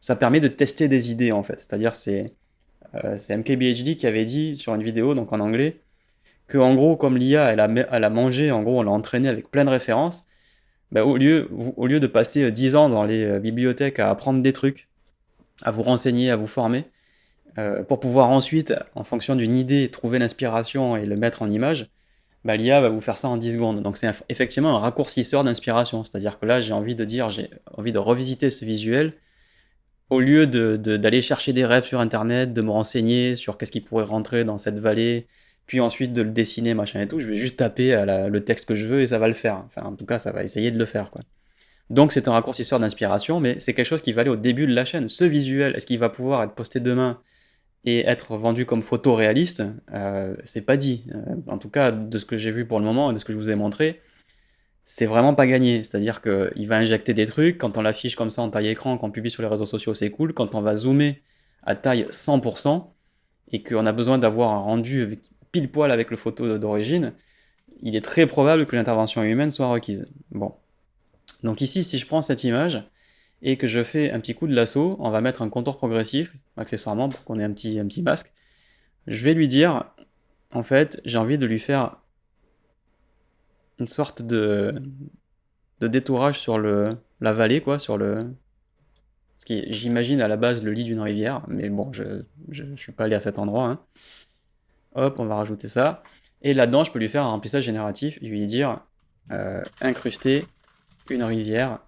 Ça permet de tester des idées en fait. C'est-à-dire c'est MKBHD qui avait dit sur une vidéo, donc en anglais, que en gros, comme l'IA, elle a mangé, en gros, on l'a entraîné avec plein de références, bah, au lieu de passer 10 ans dans les bibliothèques à apprendre des trucs, à vous renseigner, à vous former, pour pouvoir ensuite, en fonction d'une idée, trouver l'inspiration et le mettre en image, bah, l'IA va vous faire ça en 10 secondes. Donc c'est effectivement un raccourcisseur d'inspiration. C'est-à-dire que là, j'ai envie de revisiter ce visuel, au lieu d'aller chercher des rêves sur Internet, de me renseigner sur qu'est-ce qui pourrait rentrer dans cette vallée, puis ensuite de le dessiner, machin et tout, je vais juste taper le texte que je veux et ça va le faire. Enfin, en tout cas, ça va essayer de le faire, quoi. Donc c'est un raccourcisseur d'inspiration, mais c'est quelque chose qui va aller au début de la chaîne. Ce visuel, est-ce qu'il va pouvoir être posté demain et être vendu comme photo réaliste? C'est pas dit. En tout cas, de ce que j'ai vu pour le moment et de ce que je vous ai montré, c'est vraiment pas gagné. C'est-à-dire qu'il va injecter des trucs, quand on l'affiche comme ça en taille écran, qu'on publie sur les réseaux sociaux, c'est cool. Quand on va zoomer à taille 100% et qu'on a besoin d'avoir un rendu pile poil avec le photo d'origine, il est très probable que l'intervention humaine soit requise. Bon. Donc ici, si je prends cette image et que je fais un petit coup de lasso, on va mettre un contour progressif, accessoirement, pour qu'on ait un petit masque. Je vais lui dire, en fait, j'ai envie de lui faire une sorte de détourage sur la vallée, quoi, sur le... Ce qui est, j'imagine, à la base, le lit d'une rivière, mais bon, je suis pas allé à cet endroit, hein. Hop, on va rajouter ça. Et là-dedans, je peux lui faire un remplissage génératif, lui dire incruster une rivière.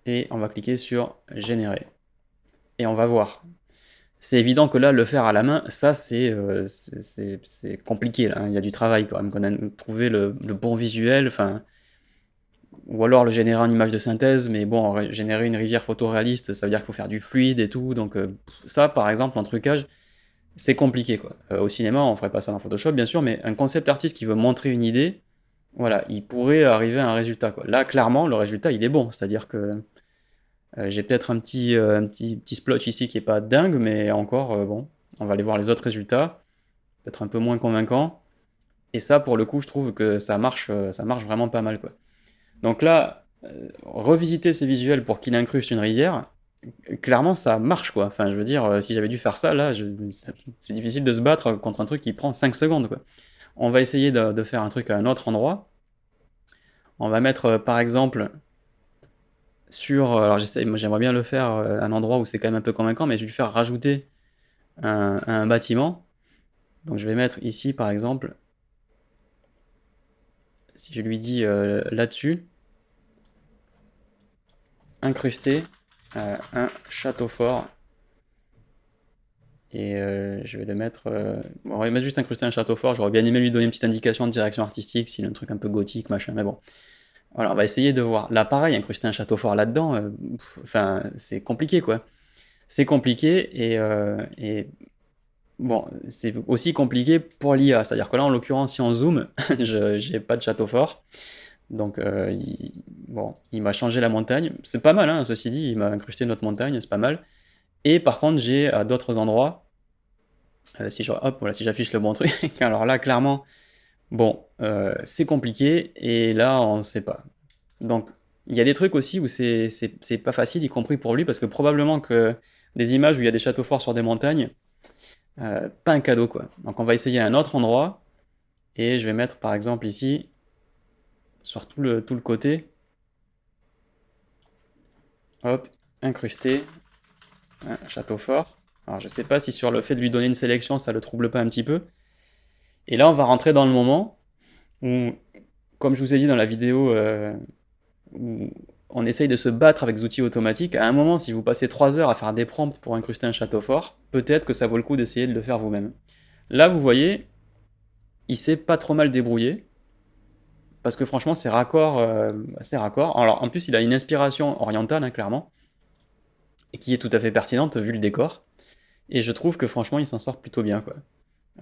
Et on va cliquer sur générer. Et on va voir. C'est évident que là, le faire à la main, ça, c'est compliqué, là, hein. Il y a du travail quand même, qu'on a trouvé le bon visuel, enfin... Ou alors le générer en image de synthèse, mais bon, générer une rivière photoréaliste, ça veut dire qu'il faut faire du fluide et tout, donc ça, par exemple, en trucage, c'est compliqué, quoi. Au cinéma, on ferait pas ça dans Photoshop, bien sûr, mais un concept artiste qui veut montrer une idée, voilà, il pourrait arriver à un résultat, quoi. Là, clairement, le résultat, il est bon, c'est-à-dire que j'ai peut-être un petit splotch ici qui est pas dingue, mais encore, bon, on va aller voir les autres résultats, peut-être un peu moins convaincant, et ça, pour le coup, je trouve que ça marche vraiment pas mal, quoi. Donc là, revisiter ce visuel pour qu'il incruste une rivière, clairement ça marche, quoi. Enfin, je veux dire, si j'avais dû faire ça, là, c'est difficile de se battre contre un truc qui prend 5 secondes, quoi. On va essayer de faire un truc à un autre endroit. On va mettre, par exemple, sur... alors moi j'aimerais bien le faire à un endroit où c'est quand même un peu convaincant, mais je vais lui faire rajouter un bâtiment. Donc je vais mettre ici, par exemple, si je lui dis là-dessus, incruster un château fort. Et je vais le mettre... bon, on va mettre juste incruster un château fort. J'aurais bien aimé lui donner une petite indication de direction artistique, s'il a un truc un peu gothique, machin, mais bon. Voilà, on va essayer de voir. Là, pareil, incruster un château fort là-dedans, enfin, c'est compliqué, quoi. C'est compliqué, et bon, c'est aussi compliqué pour l'IA. C'est-à-dire que là, en l'occurrence, si on zoome, j'ai pas de château fort. Donc, bon, il m'a changé la montagne. C'est pas mal, hein, ceci dit, il m'a incrusté notre montagne, c'est pas mal. Et par contre, j'ai à d'autres endroits, hop, voilà, si j'affiche le bon truc, alors là, clairement, bon, c'est compliqué, et là, on sait pas. Donc, il y a des trucs aussi où c'est pas facile, y compris pour lui, parce que probablement que des images où il y a des châteaux forts sur des montagnes, pas un cadeau, quoi. Donc on va essayer un autre endroit, et je vais mettre, par exemple, ici, sur tout le côté, hop, incrusté, un château fort. Alors je sais pas si sur le fait de lui donner une sélection, ça le trouble pas un petit peu. Et là, on va rentrer dans le moment où, comme je vous ai dit dans la vidéo où on essaye de se battre avec des outils automatiques, à un moment, si vous passez 3 heures à faire des prompts pour incruster un château fort, peut-être que ça vaut le coup d'essayer de le faire vous-même. Là, vous voyez, il s'est pas trop mal débrouillé, parce que franchement, c'est raccord, assez raccord. Alors, en plus, il a une inspiration orientale, hein, clairement, et qui est tout à fait pertinente vu le décor. Et je trouve que franchement, il s'en sort plutôt bien, quoi.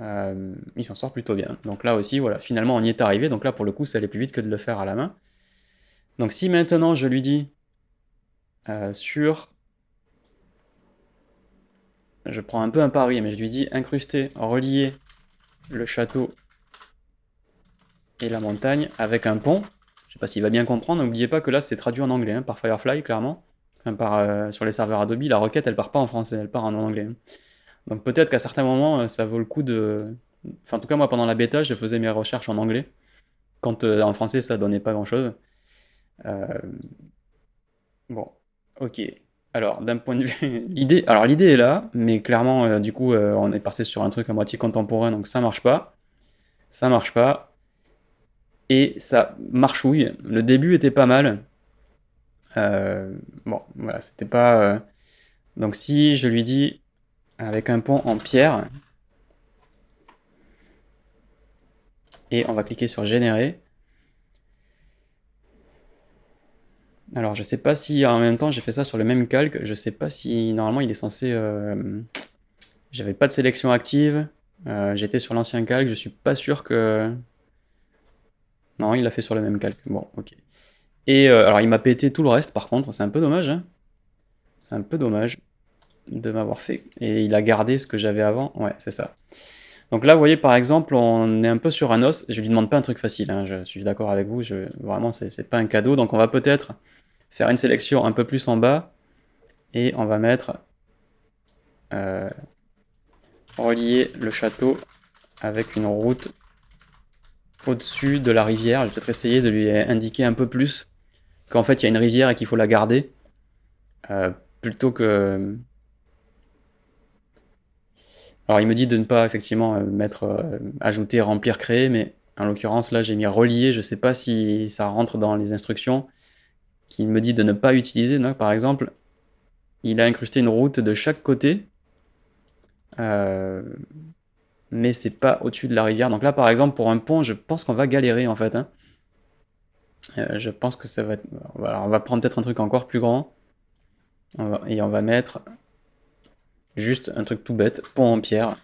Il s'en sort plutôt bien. Donc là aussi, voilà, finalement, on y est arrivé. Donc là, pour le coup, ça allait plus vite que de le faire à la main. Donc si maintenant je lui dis je prends un peu un pari, mais je lui dis incruster, relier le château et la montagne avec un pont. Je sais pas s'il va bien comprendre. N'oubliez pas que là, c'est traduit en anglais, hein, par Firefly, clairement. Enfin, sur les serveurs Adobe, la requête, elle part pas en français, elle part en anglais. Donc peut-être qu'à certains moments, ça vaut le coup de... Enfin, en tout cas, moi, pendant la bêta, je faisais mes recherches en anglais. Quand en français, ça donnait pas grand-chose. Euh, Bon, ok. Alors, d'un point de vue... l'idée est là, mais clairement, du coup, on est passé sur un truc à moitié contemporain, donc ça marche pas. Ça marche pas. Et ça marchouille. Le début était pas mal. Bon, voilà, c'était pas... Donc si je lui dis avec un pont en pierre. Et on va cliquer sur générer. Alors je sais pas si en même temps j'ai fait ça sur le même calque, je sais pas si normalement il est censé... J'avais pas de sélection active, j'étais sur l'ancien calque, je suis pas sûr que... Non, il l'a fait sur le même calque, bon ok. Et alors il m'a pété tout le reste par contre, c'est un peu dommage, hein. C'est un peu dommage de m'avoir fait... Et il a gardé ce que j'avais avant, ouais c'est ça. Donc là vous voyez par exemple on est un peu sur un os, je lui demande pas un truc facile, hein, je suis d'accord avec vous, vraiment c'est pas un cadeau, donc on va peut-être faire une sélection un peu plus en bas, et on va mettre relier le château avec une route au-dessus de la rivière. Je vais peut-être essayer de lui indiquer un peu plus qu'en fait il y a une rivière et qu'il faut la garder, plutôt que... Alors il me dit de ne pas effectivement mettre ajouter, remplir, créer, mais en l'occurrence là j'ai mis relier, je sais pas si ça rentre dans les instructions, qu'il me dit de ne pas utiliser. Donc, par exemple, il a incrusté une route de chaque côté, mais c'est pas au-dessus de la rivière. Donc là par exemple pour un pont je pense qu'on va galérer en fait, hein. Je pense que ça va être... Voilà, on va prendre peut-être un truc encore plus grand. Et on va mettre juste un truc tout bête, pont en pierre.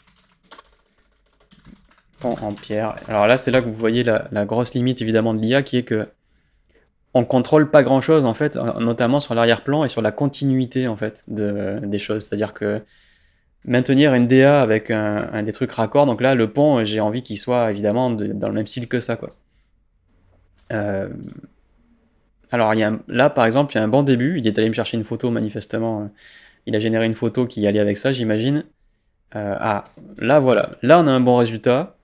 Pont en pierre. Alors là, c'est là que vous voyez la grosse limite évidemment de l'IA, qui est que on contrôle pas grand-chose en fait, notamment sur l'arrière-plan et sur la continuité en fait des choses. C'est-à-dire que maintenir une DA avec des trucs raccords, donc là, le pont, j'ai envie qu'il soit évidemment dans le même style que ça, quoi. Alors là, par exemple, il y a un bon début. Il est allé me chercher une photo, manifestement. Il a généré une photo qui allait avec ça, j'imagine. Ah, là, voilà. Là, on a un bon résultat.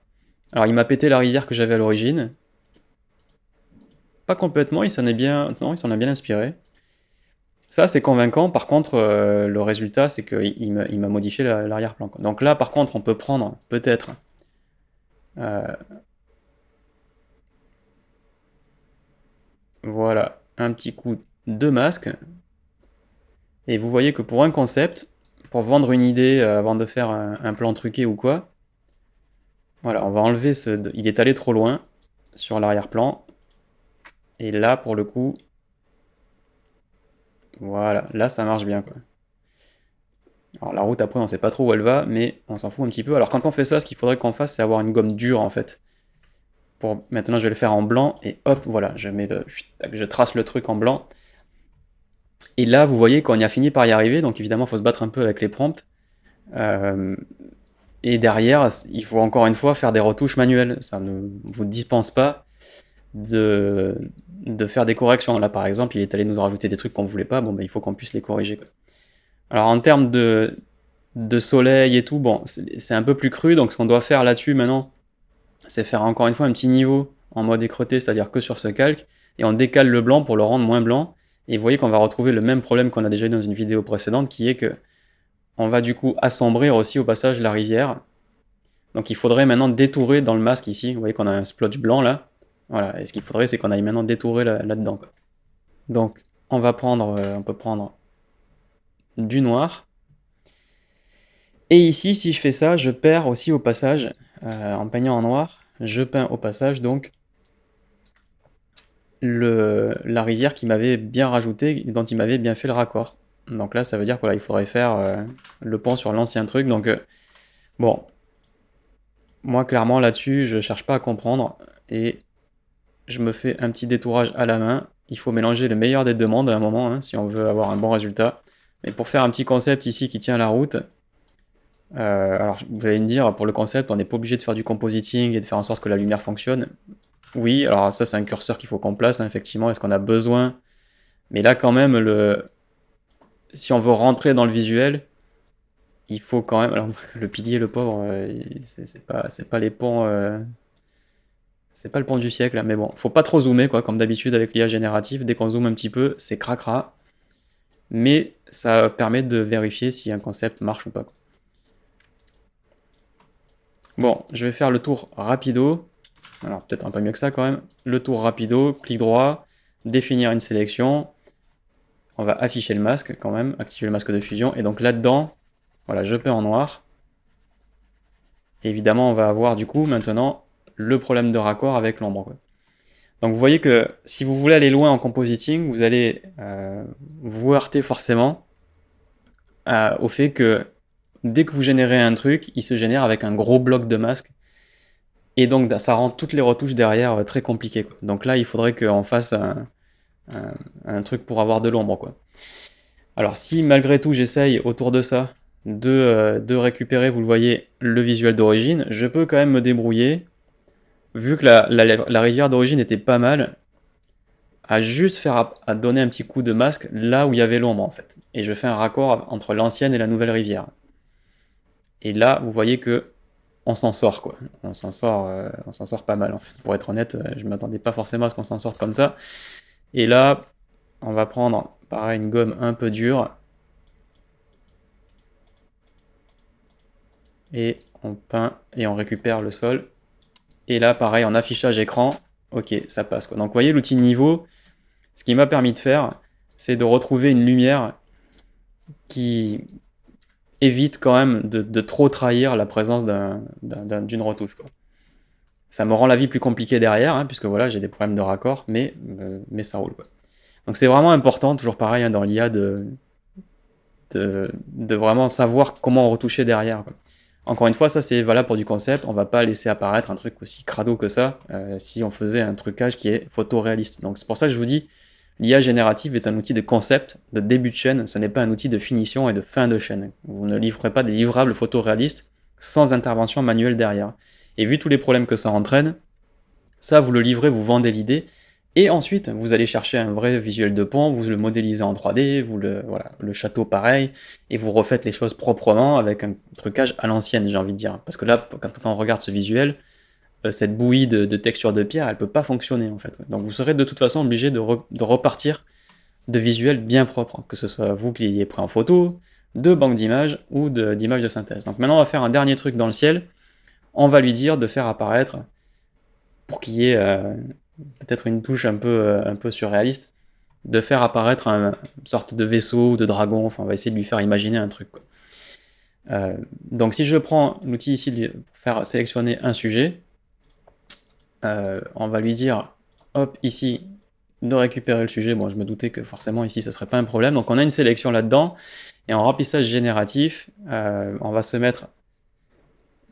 Alors, il m'a pété la rivière que j'avais à l'origine. Pas complètement, il s'en est bien... Non, il s'en a bien inspiré. Ça, c'est convaincant. Par contre, le résultat, c'est qu'il m'a modifié l'arrière-plan. Donc là, par contre, on peut prendre, peut-être... voilà, un petit coup de masque. Et vous voyez que pour un concept, pour vendre une idée avant de faire un plan truqué ou quoi, voilà, on va enlever ce... Il est allé trop loin sur l'arrière-plan. Et là, pour le coup, voilà, là ça marche bien, quoi. Alors la route, après, on sait pas trop où elle va, mais on s'en fout un petit peu. Alors quand on fait ça, ce qu'il faudrait qu'on fasse, c'est avoir une gomme dure, en fait. Maintenant, je vais le faire en blanc, et hop, voilà, je trace le truc en blanc. Et là, vous voyez qu'on y a fini par y arriver, donc évidemment, il faut se battre un peu avec les prompts. Euh, et derrière, il faut encore une fois faire des retouches manuelles. Ça ne vous dispense pas de, de faire des corrections. Là, par exemple, il est allé nous rajouter des trucs qu'on voulait pas, bon, bah, il faut qu'on puisse les corriger, quoi. Alors, en termes de soleil et tout, bon, c'est un peu plus cru, donc ce qu'on doit faire là-dessus maintenant, c'est faire encore une fois un petit niveau en mode écreuté, c'est-à-dire que sur ce calque, et on décale le blanc pour le rendre moins blanc. Et vous voyez qu'on va retrouver le même problème qu'on a déjà eu dans une vidéo précédente, qui est que on va du coup assombrir aussi au passage la rivière. Donc il faudrait maintenant détourer dans le masque ici. Vous voyez qu'on a un splotch blanc là. Voilà, et ce qu'il faudrait, c'est qu'on aille maintenant détourer là-dedans, quoi. Donc on peut prendre du noir. Et ici, si je fais ça, je perds aussi au passage, en peignant en noir, je peins au passage donc la rivière qui m'avait bien rajouté, dont il m'avait bien fait le raccord. Donc là, ça veut dire qu'il il faudrait faire le pont sur l'ancien truc. Donc bon, moi clairement là-dessus, je cherche pas à comprendre, et je me fais un petit détourage à la main. Il faut mélanger le meilleur des deux mondes à un moment, hein, si on veut avoir un bon résultat. Mais pour faire un petit concept ici qui tient la route, alors vous allez me dire, pour le concept, on n'est pas obligé de faire du compositing et de faire en sorte que la lumière fonctionne. Oui, alors ça c'est un curseur qu'il faut qu'on place, hein, effectivement, est-ce qu'on a besoin? Mais là quand même, si on veut rentrer dans le visuel, il faut quand même... Alors, le pilier, le pauvre, c'est pas les ponts... c'est pas le pont du siècle, hein, mais bon, faut pas trop zoomer, quoi, comme d'habitude avec l'IA générative. Dès qu'on zoome un petit peu, c'est cracra. Mais ça permet de vérifier si un concept marche ou pas, quoi. Bon, je vais faire le tour rapido. Alors peut-être un peu mieux que ça quand même. Le tour rapido, clic droit, définir une sélection. On va afficher le masque quand même, activer le masque de fusion. Et donc là-dedans, Voilà, je peins en noir. Et évidemment, on va avoir du coup maintenant le problème de raccord avec l'ombre, quoi. Donc vous voyez que si vous voulez aller loin en compositing, vous allez vous heurter forcément au fait que dès que vous générez un truc, il se génère avec un gros bloc de masque. Et donc ça rend toutes les retouches derrière très compliquées, quoi. Donc là, il faudrait qu'on fasse un truc pour avoir de l'ombre, quoi. Alors si malgré tout j'essaye autour de ça de récupérer, vous le voyez, le visuel d'origine, je peux quand même me débrouiller, vu que la rivière d'origine était pas mal, à juste faire à donner un petit coup de masque là où il y avait l'ombre en fait. Et je fais un raccord entre l'ancienne et la nouvelle rivière. Et là, vous voyez que on s'en sort, quoi. On s'en sort pas mal en fait. Pour être honnête, je m'attendais pas forcément à ce qu'on s'en sorte comme ça. Et là, on va prendre pareil une gomme un peu dure et on peint et on récupère le sol. Et là, pareil, en affichage écran, ok, ça passe, quoi. Donc vous voyez, l'outil niveau, ce qui m'a permis de faire, c'est de retrouver une lumière qui évite quand même de trop trahir la présence d'une retouche, quoi. Ça me rend la vie plus compliquée derrière, hein, puisque voilà, j'ai des problèmes de raccord, mais ça roule, quoi. Donc c'est vraiment important, toujours pareil, hein, dans l'IA, de vraiment savoir comment retoucher derrière, quoi. Encore une fois, ça c'est valable pour du concept, on va pas laisser apparaître un truc aussi crado que ça si on faisait un trucage qui est photoréaliste. Donc c'est pour ça que je vous dis, l'IA générative est un outil de concept, de début de chaîne, ce n'est pas un outil de finition et de fin de chaîne. Vous ne livrerez pas des livrables photoréalistes sans intervention manuelle derrière. Et vu tous les problèmes que ça entraîne, ça vous le livrez, vous vendez l'idée, et ensuite vous allez chercher un vrai visuel de pont, vous le modélisez en 3D, voilà, le château pareil, et vous refaites les choses proprement avec un trucage à l'ancienne, j'ai envie de dire. Parce que là, quand on regarde ce visuel, cette bouillie de texture de pierre, elle peut pas fonctionner en fait. Donc vous serez de toute façon obligé de repartir de visuels bien propres, que ce soit vous qui l'ayez pris en photo, de banque d'images ou d'images de synthèse. Donc maintenant on va faire un dernier truc dans le ciel, on va lui dire de faire apparaître, pour qu'il y ait peut-être une touche un peu surréaliste, de faire apparaître une sorte de vaisseau ou de dragon, enfin on va essayer de lui faire imaginer un truc, quoi. Donc si je prends l'outil ici pour faire sélectionner un sujet, on va lui dire, hop, ici, de récupérer le sujet. Bon, je me doutais que forcément ici ce serait pas un problème. Donc on a une sélection là-dedans, et en remplissage génératif, on va se mettre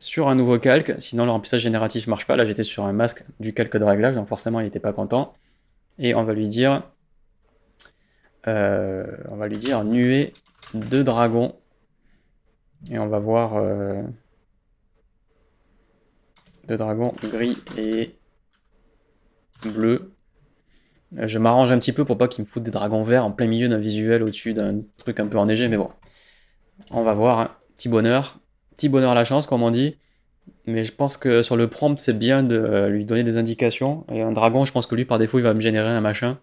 sur un nouveau calque, sinon le remplissage génératif marche pas. Là j'étais sur un masque du calque de réglage, donc forcément il était pas content. Et on va lui dire nuée de dragon. Et on va voir de dragon gris et bleu. Je m'arrange un petit peu pour pas qu'il me foute des dragons verts en plein milieu d'un visuel au-dessus d'un truc un peu enneigé, mais bon. On va voir, hein. Petit bonheur à la chance, comme on dit. Mais je pense que sur le prompt, c'est bien de lui donner des indications. Et un dragon, je pense que lui, par défaut, il va me générer un machin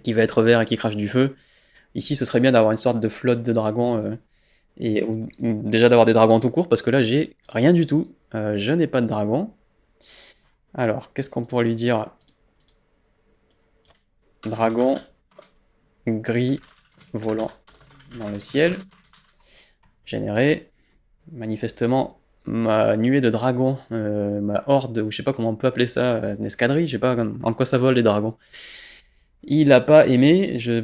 qui va être vert et qui crache du feu. Ici, ce serait bien d'avoir une sorte de flotte de dragons, ou déjà d'avoir des dragons tout court, parce que là, j'ai rien du tout. Je n'ai pas de dragon. Alors, qu'est-ce qu'on pourrait lui dire? Dragon gris volant dans le ciel. Généré. Manifestement, ma nuée de dragons, ma horde, ou je sais pas comment on peut appeler ça, une escadrille, je sais pas en quoi ça vole les dragons. Il a pas aimé, je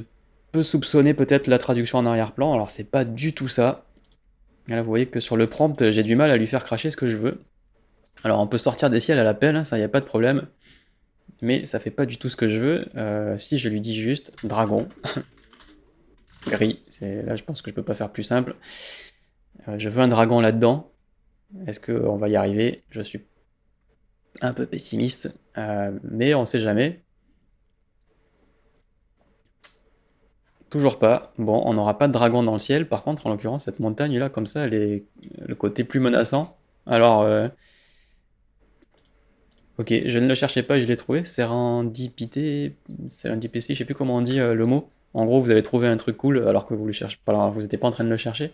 peux soupçonner peut-être la traduction en arrière-plan, alors c'est pas du tout ça. Et là vous voyez que sur le prompt, j'ai du mal à lui faire cracher ce que je veux. Alors on peut sortir des ciels à l'appel, hein, ça y a pas de problème, mais ça fait pas du tout ce que je veux. Si je lui dis juste dragon, gris, là je pense que je peux pas faire plus simple. Je veux un dragon là-dedans. Est-ce qu'on va y arriver? Je suis un peu pessimiste, mais on sait jamais. Toujours pas. Bon, on n'aura pas de dragon dans le ciel. Par contre, en l'occurrence, cette montagne-là, comme ça, elle est le côté plus menaçant. Alors, ok, je ne le cherchais pas, je l'ai trouvé. Sérendipité, je sais plus comment on dit le mot. En gros, vous avez trouvé un truc cool alors que vous le cherchez, alors, vous n'étiez pas en train de le chercher.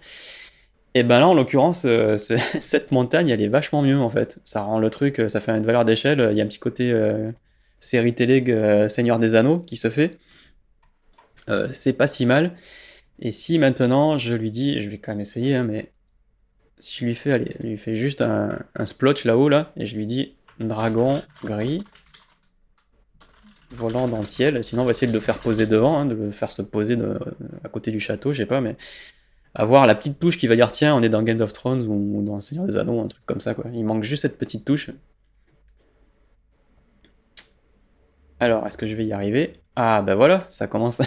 Et ben là, en l'occurrence, cette montagne, elle est vachement mieux en fait. Ça rend le truc, ça fait une valeur d'échelle. Il y a un petit côté série télé Seigneur des Anneaux qui se fait. C'est pas si mal. Et si maintenant je lui dis, je vais quand même essayer, hein, mais si je lui fais, allez, je lui fais juste un splotch là-haut, là, et je lui dis dragon gris, volant dans le ciel. Sinon, on va essayer de le faire poser devant, hein, de le faire se poser à côté du château, je sais pas, mais avoir la petite touche qui va dire tiens, on est dans Game of Thrones ou dans Seigneur des Anneaux, un truc comme ça, quoi. Il manque juste cette petite touche. Alors, est-ce que je vais y arriver? Ah, bah voilà, ça commence.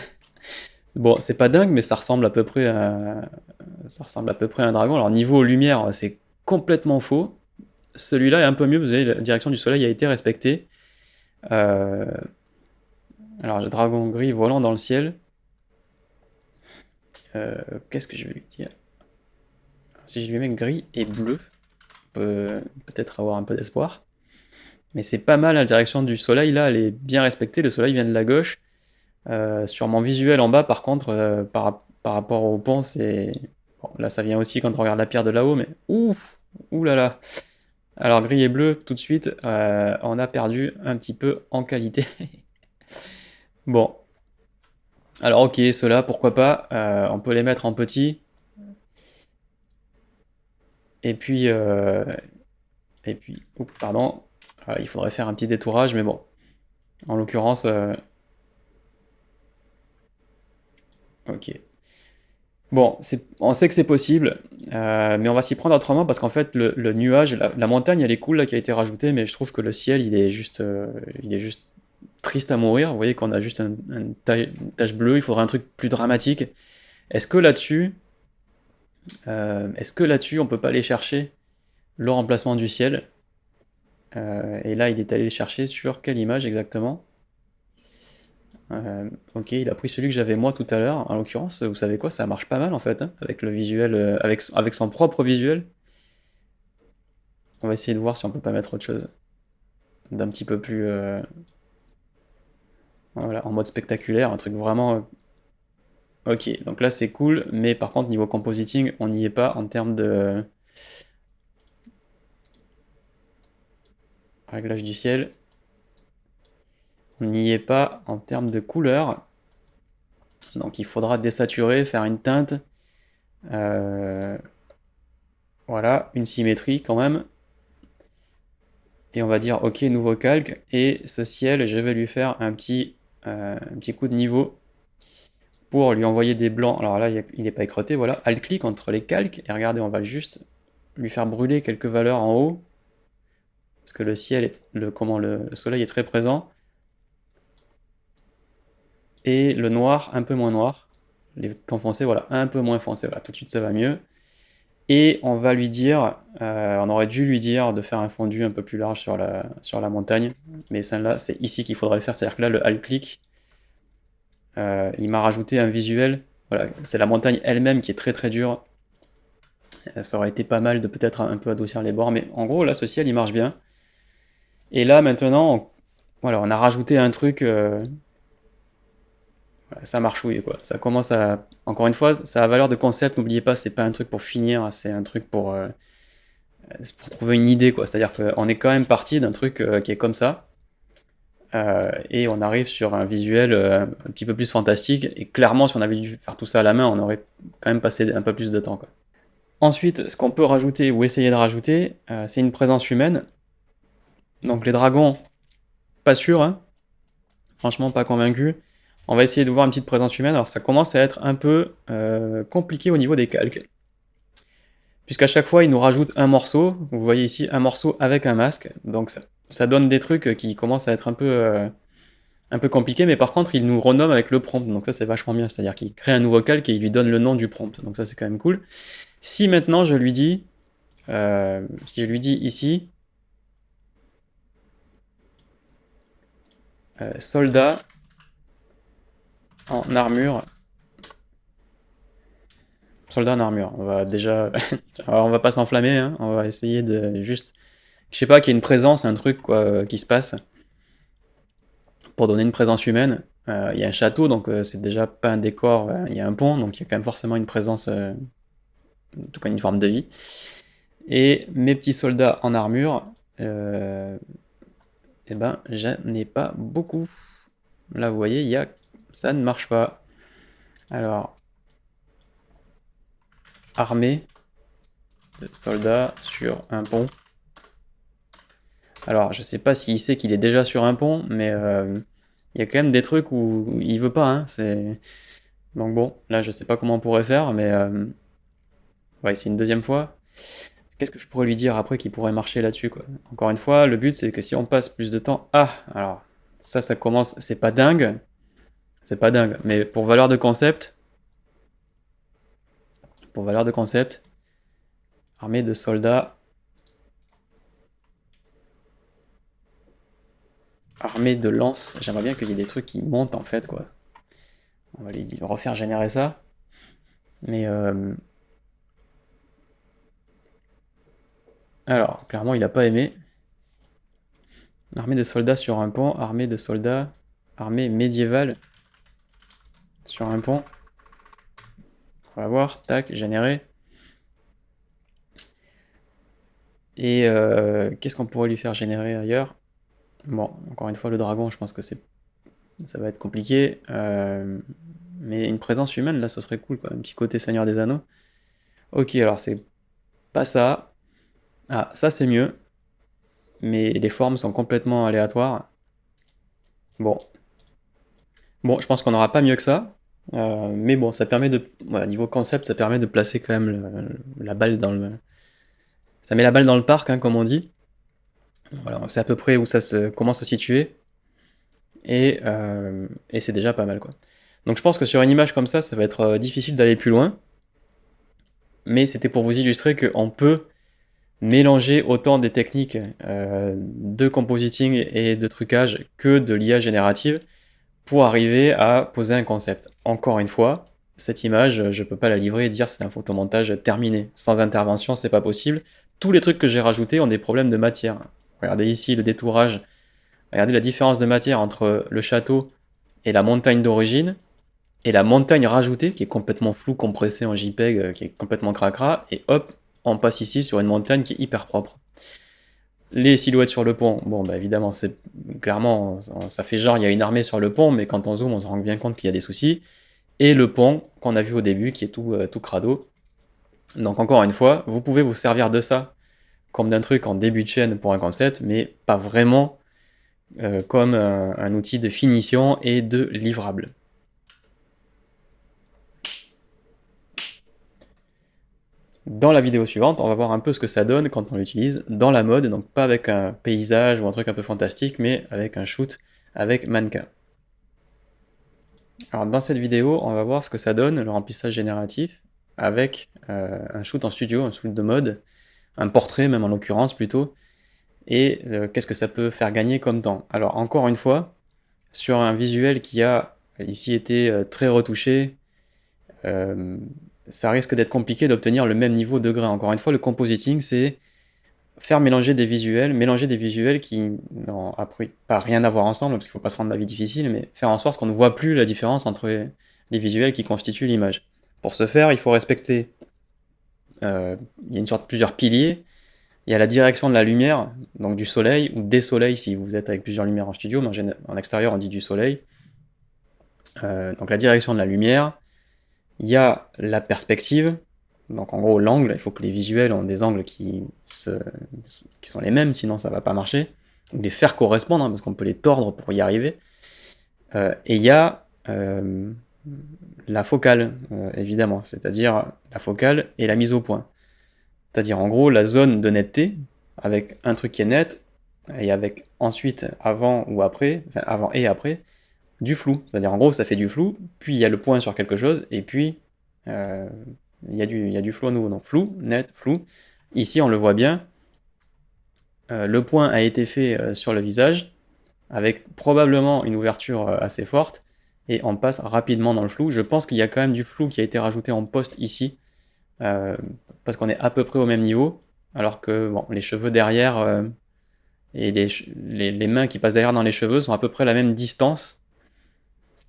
Bon, c'est pas dingue, mais ça ressemble à peu près à un dragon. Alors, niveau lumière, c'est complètement faux. Celui-là est un peu mieux, vous voyez, la direction du soleil a été respectée. Alors, le dragon gris volant dans le ciel. Qu'est-ce que je vais lui dire? Si je lui mets gris et bleu, on peut peut-être avoir un peu d'espoir. Mais c'est pas mal, la direction du soleil, là, elle est bien respectée. Le soleil vient de la gauche. Sur mon visuel en bas, par contre, par rapport au pont, c'est... Bon, là, ça vient aussi quand on regarde la pierre de là-haut, mais ouf, ouh là là. Alors, gris et bleu, tout de suite, on a perdu un petit peu en qualité. Bon. Alors, ok, ceux-là, pourquoi pas. On peut les mettre en petit. Et puis... oups, pardon. Il faudrait faire un petit détourage, mais bon. En l'occurrence... ok. Bon, on sait que c'est possible, mais on va s'y prendre autrement parce qu'en fait, le nuage, la montagne, elle est cool là qui a été rajoutée, mais je trouve que le ciel, il est juste triste à mourir. Vous voyez qu'on a juste une tache bleue, il faudrait un truc plus dramatique. Est-ce que là-dessus, on peut pas aller chercher le remplacement du ciel? Et là, il est allé le chercher sur quelle image exactement? Ok, il a pris celui que j'avais moi tout à l'heure. En l'occurrence, vous savez quoi, ça marche pas mal en fait, hein, avec le visuel, avec son propre visuel. On va essayer de voir si on peut pas mettre autre chose d'un petit peu plus, voilà, en mode spectaculaire, un truc vraiment. Ok, donc là c'est cool, mais par contre niveau compositing, on n'y est pas en termes de réglage du ciel. On n'y est pas en termes de couleur. Donc il faudra désaturer, faire une teinte. Voilà, une symétrie quand même. Et on va dire ok, nouveau calque. Et ce ciel, je vais lui faire un petit coup de niveau pour lui envoyer des blancs. Alors là, il n'est pas écreuté, voilà. Alt-clic entre les calques. Et regardez, on va juste lui faire brûler quelques valeurs en haut. Parce que le ciel, le soleil est très présent. Et le noir, un peu moins noir. Les tons foncés, voilà, un peu moins foncé. Voilà, tout de suite, ça va mieux. Et on va lui dire, on aurait dû lui dire de faire un fondu un peu plus large sur la montagne. Mais celle-là, c'est ici qu'il faudrait le faire. C'est-à-dire que là, le alt-click, il m'a rajouté un visuel. Voilà, c'est la montagne elle-même qui est très très dure. Ça aurait été pas mal de peut-être un peu adoucir les bords. Mais en gros, là, ce ciel, il marche bien. Et là, maintenant, voilà, on a rajouté un truc... voilà, ça marchouille, quoi. Ça commence à... Encore une fois, ça a valeur de concept. N'oubliez pas, c'est pas un truc pour finir. C'est un truc c'est pour trouver une idée, quoi. C'est-à-dire qu'on est quand même parti d'un truc qui est comme ça. Et on arrive sur un visuel un petit peu plus fantastique. Et clairement, si on avait dû faire tout ça à la main, on aurait quand même passé un peu plus de temps, quoi. Ensuite, ce qu'on peut rajouter ou essayer de rajouter, c'est une présence humaine. Donc les dragons, pas sûr, hein. Franchement, pas convaincu. On va essayer de voir une petite présence humaine. Alors ça commence à être un peu compliqué au niveau des calques. Puisqu'à chaque fois, il nous rajoute un morceau. Vous voyez ici, un morceau avec un masque. Donc ça donne des trucs qui commencent à être un peu compliqués. Mais par contre, il nous renomme avec le prompt. Donc ça, c'est vachement bien. C'est-à-dire qu'il crée un nouveau calque et il lui donne le nom du prompt. Donc ça, c'est quand même cool. Si maintenant, je lui dis... si je lui dis ici... soldat en armure. Soldat en armure. On va déjà... Alors, on va pas s'enflammer. Hein. On va essayer de juste... Je sais pas, qu'il y ait une présence, un truc quoi, qui se passe. Pour donner une présence humaine. Il y a un château, donc c'est déjà pas un décor, il y a un pont, donc il y a quand même forcément une présence, en tout cas une forme de vie. Et mes petits soldats en armure, eh ben, j'en ai pas beaucoup. Là, vous voyez, ça ne marche pas. Alors, armée. de soldats sur un pont. Alors, je sais pas s'il sait qu'il est déjà sur un pont, mais il y a quand même des trucs où il veut pas, hein. Donc bon, là je sais pas comment on pourrait faire, mais on va essayer une deuxième fois. Qu'est-ce que je pourrais lui dire après qui pourrait marcher là-dessus, quoi. Encore une fois, le but c'est que si on passe plus de temps... Ah, alors, ça commence... C'est pas dingue, mais pour valeur de concept, armée de soldats, armée de lances, j'aimerais bien qu'il y ait des trucs qui montent en fait, quoi. On va lui refaire générer ça, mais alors, clairement il a pas aimé. Armée de soldats sur un pont, armée de soldats, armée médiévale sur un pont. On va voir, tac, générer. Et qu'est-ce qu'on pourrait lui faire générer ailleurs? Bon, encore une fois, le dragon, je pense que ça va être compliqué. Mais une présence humaine, là, ce serait cool, quoi. Un petit côté Seigneur des Anneaux. Ok, alors c'est pas ça. Ah, ça c'est mieux. Mais les formes sont complètement aléatoires. Bon. Bon, je pense qu'on n'aura pas mieux que ça. Mais bon, ça permet de... Voilà, niveau concept, ça permet de placer quand même la balle dans le... Ça met la balle dans le parc, hein, comme on dit. Voilà, on sait à peu près où comment se situer. Et c'est déjà pas mal, quoi. Donc je pense que sur une image comme ça va être difficile d'aller plus loin. Mais c'était pour vous illustrer qu'on peut mélanger autant des techniques de compositing et de trucage que de l'IA générative pour arriver à poser un concept. Encore une fois, cette image, je peux pas la livrer et dire c'est un photomontage terminé. Sans intervention, c'est pas possible. Tous les trucs que j'ai rajoutés ont des problèmes de matière. Regardez ici le détourage. Regardez la différence de matière entre le château et la montagne d'origine, et la montagne rajoutée, qui est complètement floue, compressée en JPEG, qui est complètement cracra, et hop, on passe ici sur une montagne qui est hyper propre. Les silhouettes sur le pont, bon bah évidemment, c'est clairement, ça fait genre il y a une armée sur le pont, mais quand on zoome, on se rend bien compte qu'il y a des soucis. Et le pont qu'on a vu au début, qui est tout crado. Donc encore une fois, vous pouvez vous servir de ça comme d'un truc en début de chaîne pour un concept, mais pas vraiment comme un outil de finition et de livrable. Dans la vidéo suivante, on va voir un peu ce que ça donne quand on l'utilise dans la mode, donc pas avec un paysage ou un truc un peu fantastique, mais avec un shoot avec mannequin. Alors dans cette vidéo, on va voir ce que ça donne, le remplissage génératif, avec un shoot en studio, un shoot de mode, un portrait même en l'occurrence plutôt, et qu'est-ce que ça peut faire gagner comme temps. Alors encore une fois, sur un visuel qui a ici été très retouché, ça risque d'être compliqué d'obtenir le même niveau de grain. Encore une fois, le compositing, c'est faire mélanger des visuels qui n'ont après pas rien à voir ensemble, parce qu'il ne faut pas se rendre la vie difficile, mais faire en sorte qu'on ne voit plus la différence entre les visuels qui constituent l'image. Pour ce faire, il faut respecter, il y a une sorte de plusieurs piliers. Il y a la direction de la lumière, donc du soleil, ou des soleils si vous êtes avec plusieurs lumières en studio, mais en extérieur on dit du soleil. Donc la direction de la lumière, il y a la perspective, donc en gros l'angle, il faut que les visuels ont des angles qui sont les mêmes, sinon ça va pas marcher, ou les faire correspondre, hein, parce qu'on peut les tordre pour y arriver. Et il y a la focale, évidemment, c'est-à-dire la focale et la mise au point. C'est-à-dire en gros la zone de netteté, avec un truc qui est net, et avec ensuite, avant ou après, enfin avant et après, du flou. C'est-à-dire en gros ça fait du flou, puis il y a le point sur quelque chose, et puis il y a du flou à nouveau. Donc flou, net, flou. Ici on le voit bien, le point a été fait sur le visage, avec probablement une ouverture assez forte, et on passe rapidement dans le flou. Je pense qu'il y a quand même du flou qui a été rajouté en post ici, parce qu'on est à peu près au même niveau, alors que bon, les cheveux derrière et les mains qui passent derrière dans les cheveux sont à peu près la même distance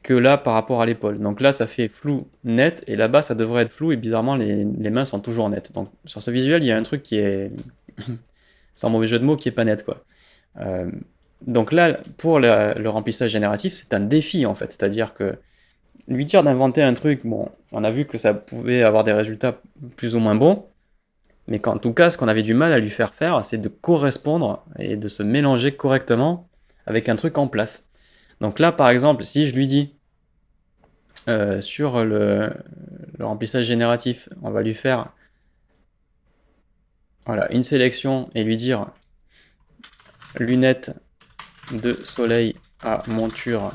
que là par rapport à l'épaule. Donc là ça fait flou net, et là-bas ça devrait être flou, et bizarrement les mains sont toujours nettes. Donc sur ce visuel il y a un truc qui est, sans mauvais jeu de mots, qui est pas net, quoi. Donc là, pour le remplissage génératif, c'est un défi en fait, c'est-à-dire que lui dire d'inventer un truc, bon, on a vu que ça pouvait avoir des résultats plus ou moins bons, mais qu'en tout cas, ce qu'on avait du mal à lui faire faire, c'est de correspondre et de se mélanger correctement avec un truc en place. Donc là, par exemple, si je lui dis sur le remplissage génératif, on va lui faire voilà, une sélection et lui dire lunettes de soleil à monture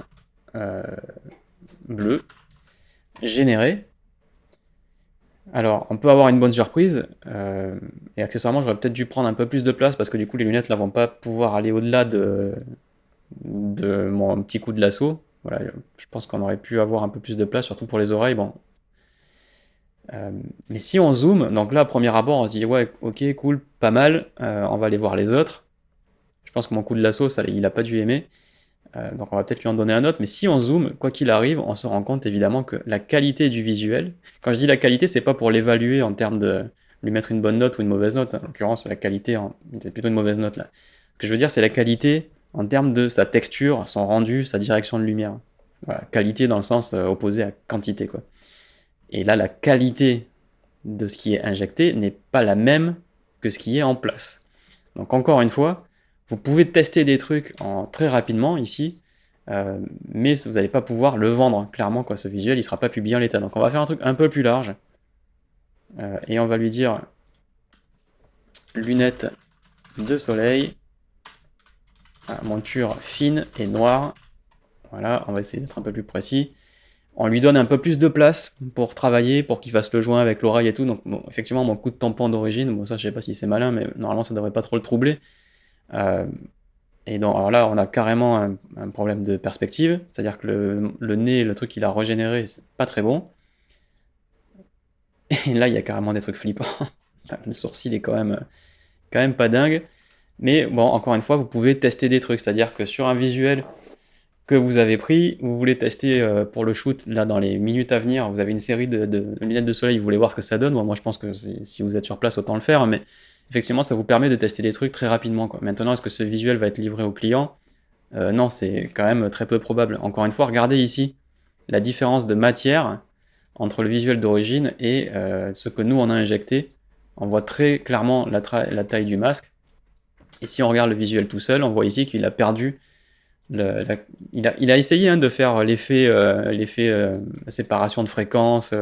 bleue, générée. Alors, on peut avoir une bonne surprise, et accessoirement, j'aurais peut-être dû prendre un peu plus de place parce que du coup, les lunettes là vont pas pouvoir aller au-delà de mon petit coup de lasso. Voilà, je pense qu'on aurait pu avoir un peu plus de place, surtout pour les oreilles. Bon. Mais si on zoome, donc là, à premier abord, on se dit ouais, ok, cool, pas mal, on va aller voir les autres. Je pense que mon coup de lasso, ça, il a pas dû aimer. Donc on va peut-être lui en donner un autre, mais si on zoome, quoi qu'il arrive, on se rend compte évidemment que la qualité du visuel, quand je dis la qualité, c'est pas pour l'évaluer en termes de lui mettre une bonne note ou une mauvaise note, en l'occurrence la qualité, c'est plutôt une mauvaise note là. Ce que je veux dire, c'est la qualité en termes de sa texture, son rendu, sa direction de lumière. Voilà, qualité dans le sens opposé à quantité, quoi. Et là, la qualité de ce qui est injecté n'est pas la même que ce qui est en place. Donc encore une fois, vous pouvez tester des trucs très rapidement ici, mais vous n'allez pas pouvoir le vendre clairement, quoi. Ce visuel, il ne sera pas publié en l'état. Donc on va faire un truc un peu plus large, et on va lui dire lunettes de soleil, monture fine et noire. Voilà, on va essayer d'être un peu plus précis. On lui donne un peu plus de place pour travailler, pour qu'il fasse le joint avec l'oreille et tout. Donc bon, effectivement, mon coup de tampon d'origine, bon ça je sais pas si c'est malin, mais normalement ça devrait pas trop le troubler. Et donc alors là, on a carrément un problème de perspective, c'est-à-dire que le nez, le truc qu'il a régénéré, c'est pas très bon. Et là, il y a carrément des trucs flippants. Le sourcil est quand même pas dingue. Mais bon, encore une fois, vous pouvez tester des trucs, c'est-à-dire que sur un visuel que vous avez pris, vous voulez tester pour le shoot, là dans les minutes à venir, vous avez une série de lunettes de soleil, vous voulez voir ce que ça donne. Bon, moi je pense que si vous êtes sur place, autant le faire, mais effectivement ça vous permet de tester des trucs très rapidement, quoi. Maintenant, est-ce que ce visuel va être livré au client? Non, c'est quand même très peu probable. Encore une fois, regardez ici la différence de matière entre le visuel d'origine et ce que nous on a injecté. On voit très clairement la taille du masque. Et si on regarde le visuel tout seul, on voit ici qu'il a perdu il a essayé de faire l'effet séparation de fréquences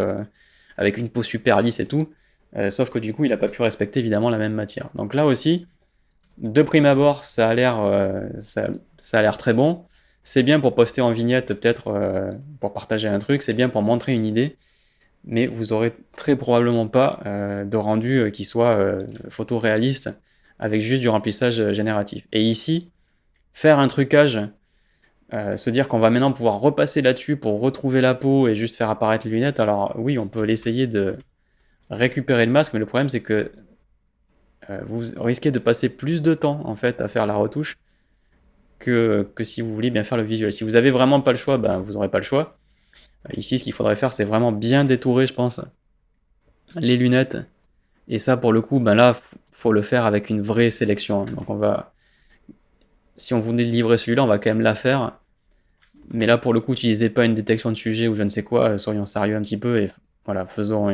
avec une peau super lisse et tout, sauf que du coup il n'a pas pu respecter évidemment la même matière. Donc là aussi, de prime abord, ça a l'air très bon. C'est bien pour poster en vignette, peut-être pour partager un truc, c'est bien pour montrer une idée, mais vous aurez très probablement pas de rendu qui soit photoréaliste avec juste du remplissage génératif. Et ici, faire un trucage, se dire qu'on va maintenant pouvoir repasser là-dessus pour retrouver la peau et juste faire apparaître les lunettes, alors oui, on peut l'essayer de récupérer le masque, mais le problème c'est que vous risquez de passer plus de temps en fait à faire la retouche que si vous vouliez bien faire le visuel. Si vous avez vraiment pas le choix, ben, vous n'aurez pas le choix. Ici, ce qu'il faudrait faire, c'est vraiment bien détourer, je pense, les lunettes. Et ça, pour le coup, ben là, faut le faire avec une vraie sélection. Donc on va, si on voulait livrer celui-là, on va quand même la faire. Mais là, pour le coup, utilisez pas une détection de sujet ou je ne sais quoi, soyons sérieux un petit peu et voilà, faisons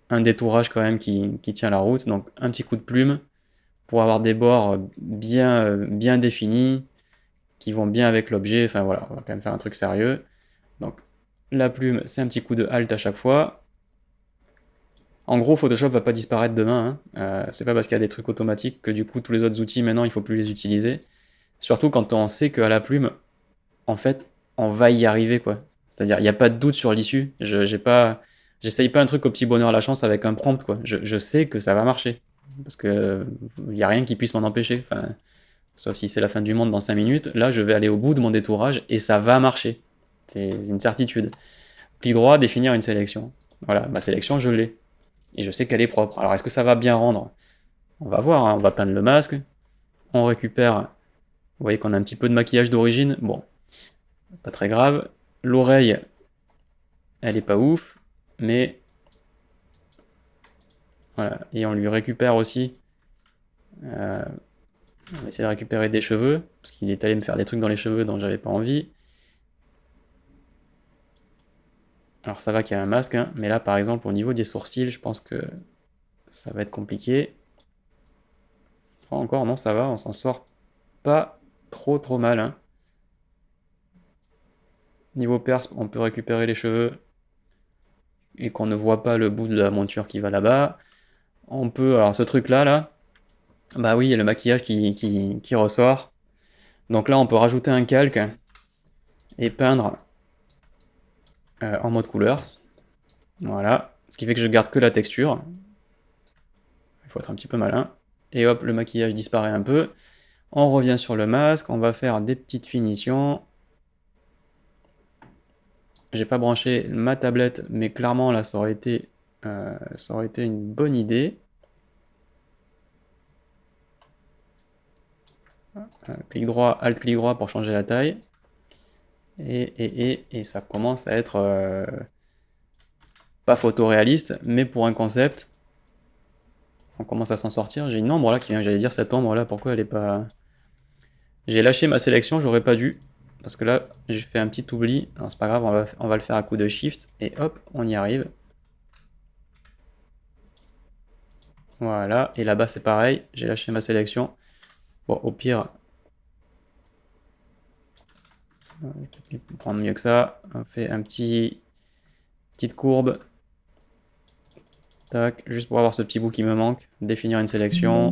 un détourage quand même qui tient la route. Donc un petit coup de plume pour avoir des bords bien définis, qui vont bien avec l'objet. Enfin voilà, on va quand même faire un truc sérieux. Donc la plume, c'est un petit coup de halte à chaque fois. En gros, Photoshop va pas disparaître demain, hein. C'est pas parce qu'il y a des trucs automatiques que du coup tous les autres outils maintenant il faut plus les utiliser. Surtout quand on sait qu'à la plume, en fait, on va y arriver, quoi. C'est-à-dire, il n'y a pas de doute sur l'issue. J'essaye pas un truc au petit bonheur la chance avec un prompt, quoi. Je sais que ça va marcher. Parce que il n'y a rien qui puisse m'en empêcher. Enfin, sauf si c'est la fin du monde dans 5 minutes. Là, je vais aller au bout de mon détourage et ça va marcher. C'est une certitude. Clic droit, définir une sélection. Voilà, ma sélection, je l'ai. Et je sais qu'elle est propre. Alors, est-ce que ça va bien rendre? On va voir, hein. On va peindre le masque. On récupère. Vous voyez qu'on a un petit peu de maquillage d'origine. Bon, pas très grave. L'oreille, elle est pas ouf, mais voilà. Et on lui récupère aussi. On va essayer de récupérer des cheveux, parce qu'il est allé me faire des trucs dans les cheveux dont j'avais pas envie. Alors ça va qu'il y a un masque, hein, mais là par exemple au niveau des sourcils, je pense que Ça va être compliqué. Oh, encore, non, ça va, on s'en sort pas trop mal. Hein. Niveau perse, on peut récupérer les cheveux et qu'on ne voit pas le bout de la monture qui va là-bas. On peut, alors ce truc-là, là, bah oui, il y a le maquillage qui ressort. Donc là, on peut rajouter un calque et peindre en mode couleur. Voilà, ce qui fait que je garde que la texture. Il faut être un petit peu malin. Et hop, le maquillage disparaît un peu. On revient sur le masque, on va faire des petites finitions. J'ai pas branché ma tablette, mais clairement là ça aurait été une bonne idée. Clic droit, Alt clic droit pour changer la taille. Et ça commence à être pas photoréaliste, mais pour un concept, on commence à s'en sortir. J'ai une ombre là qui vient, j'allais dire cette ombre là, pourquoi elle est pas... J'ai lâché ma sélection, j'aurais pas dû. Parce que là, j'ai fait un petit oubli. Alors c'est pas grave, on va le faire à coup de Shift. Et hop, on y arrive. Voilà, et là-bas c'est pareil, j'ai lâché ma sélection. Bon, au pire, je vais prendre mieux que ça. On fait un petite courbe. Tac, juste pour avoir ce petit bout qui me manque. Définir une sélection.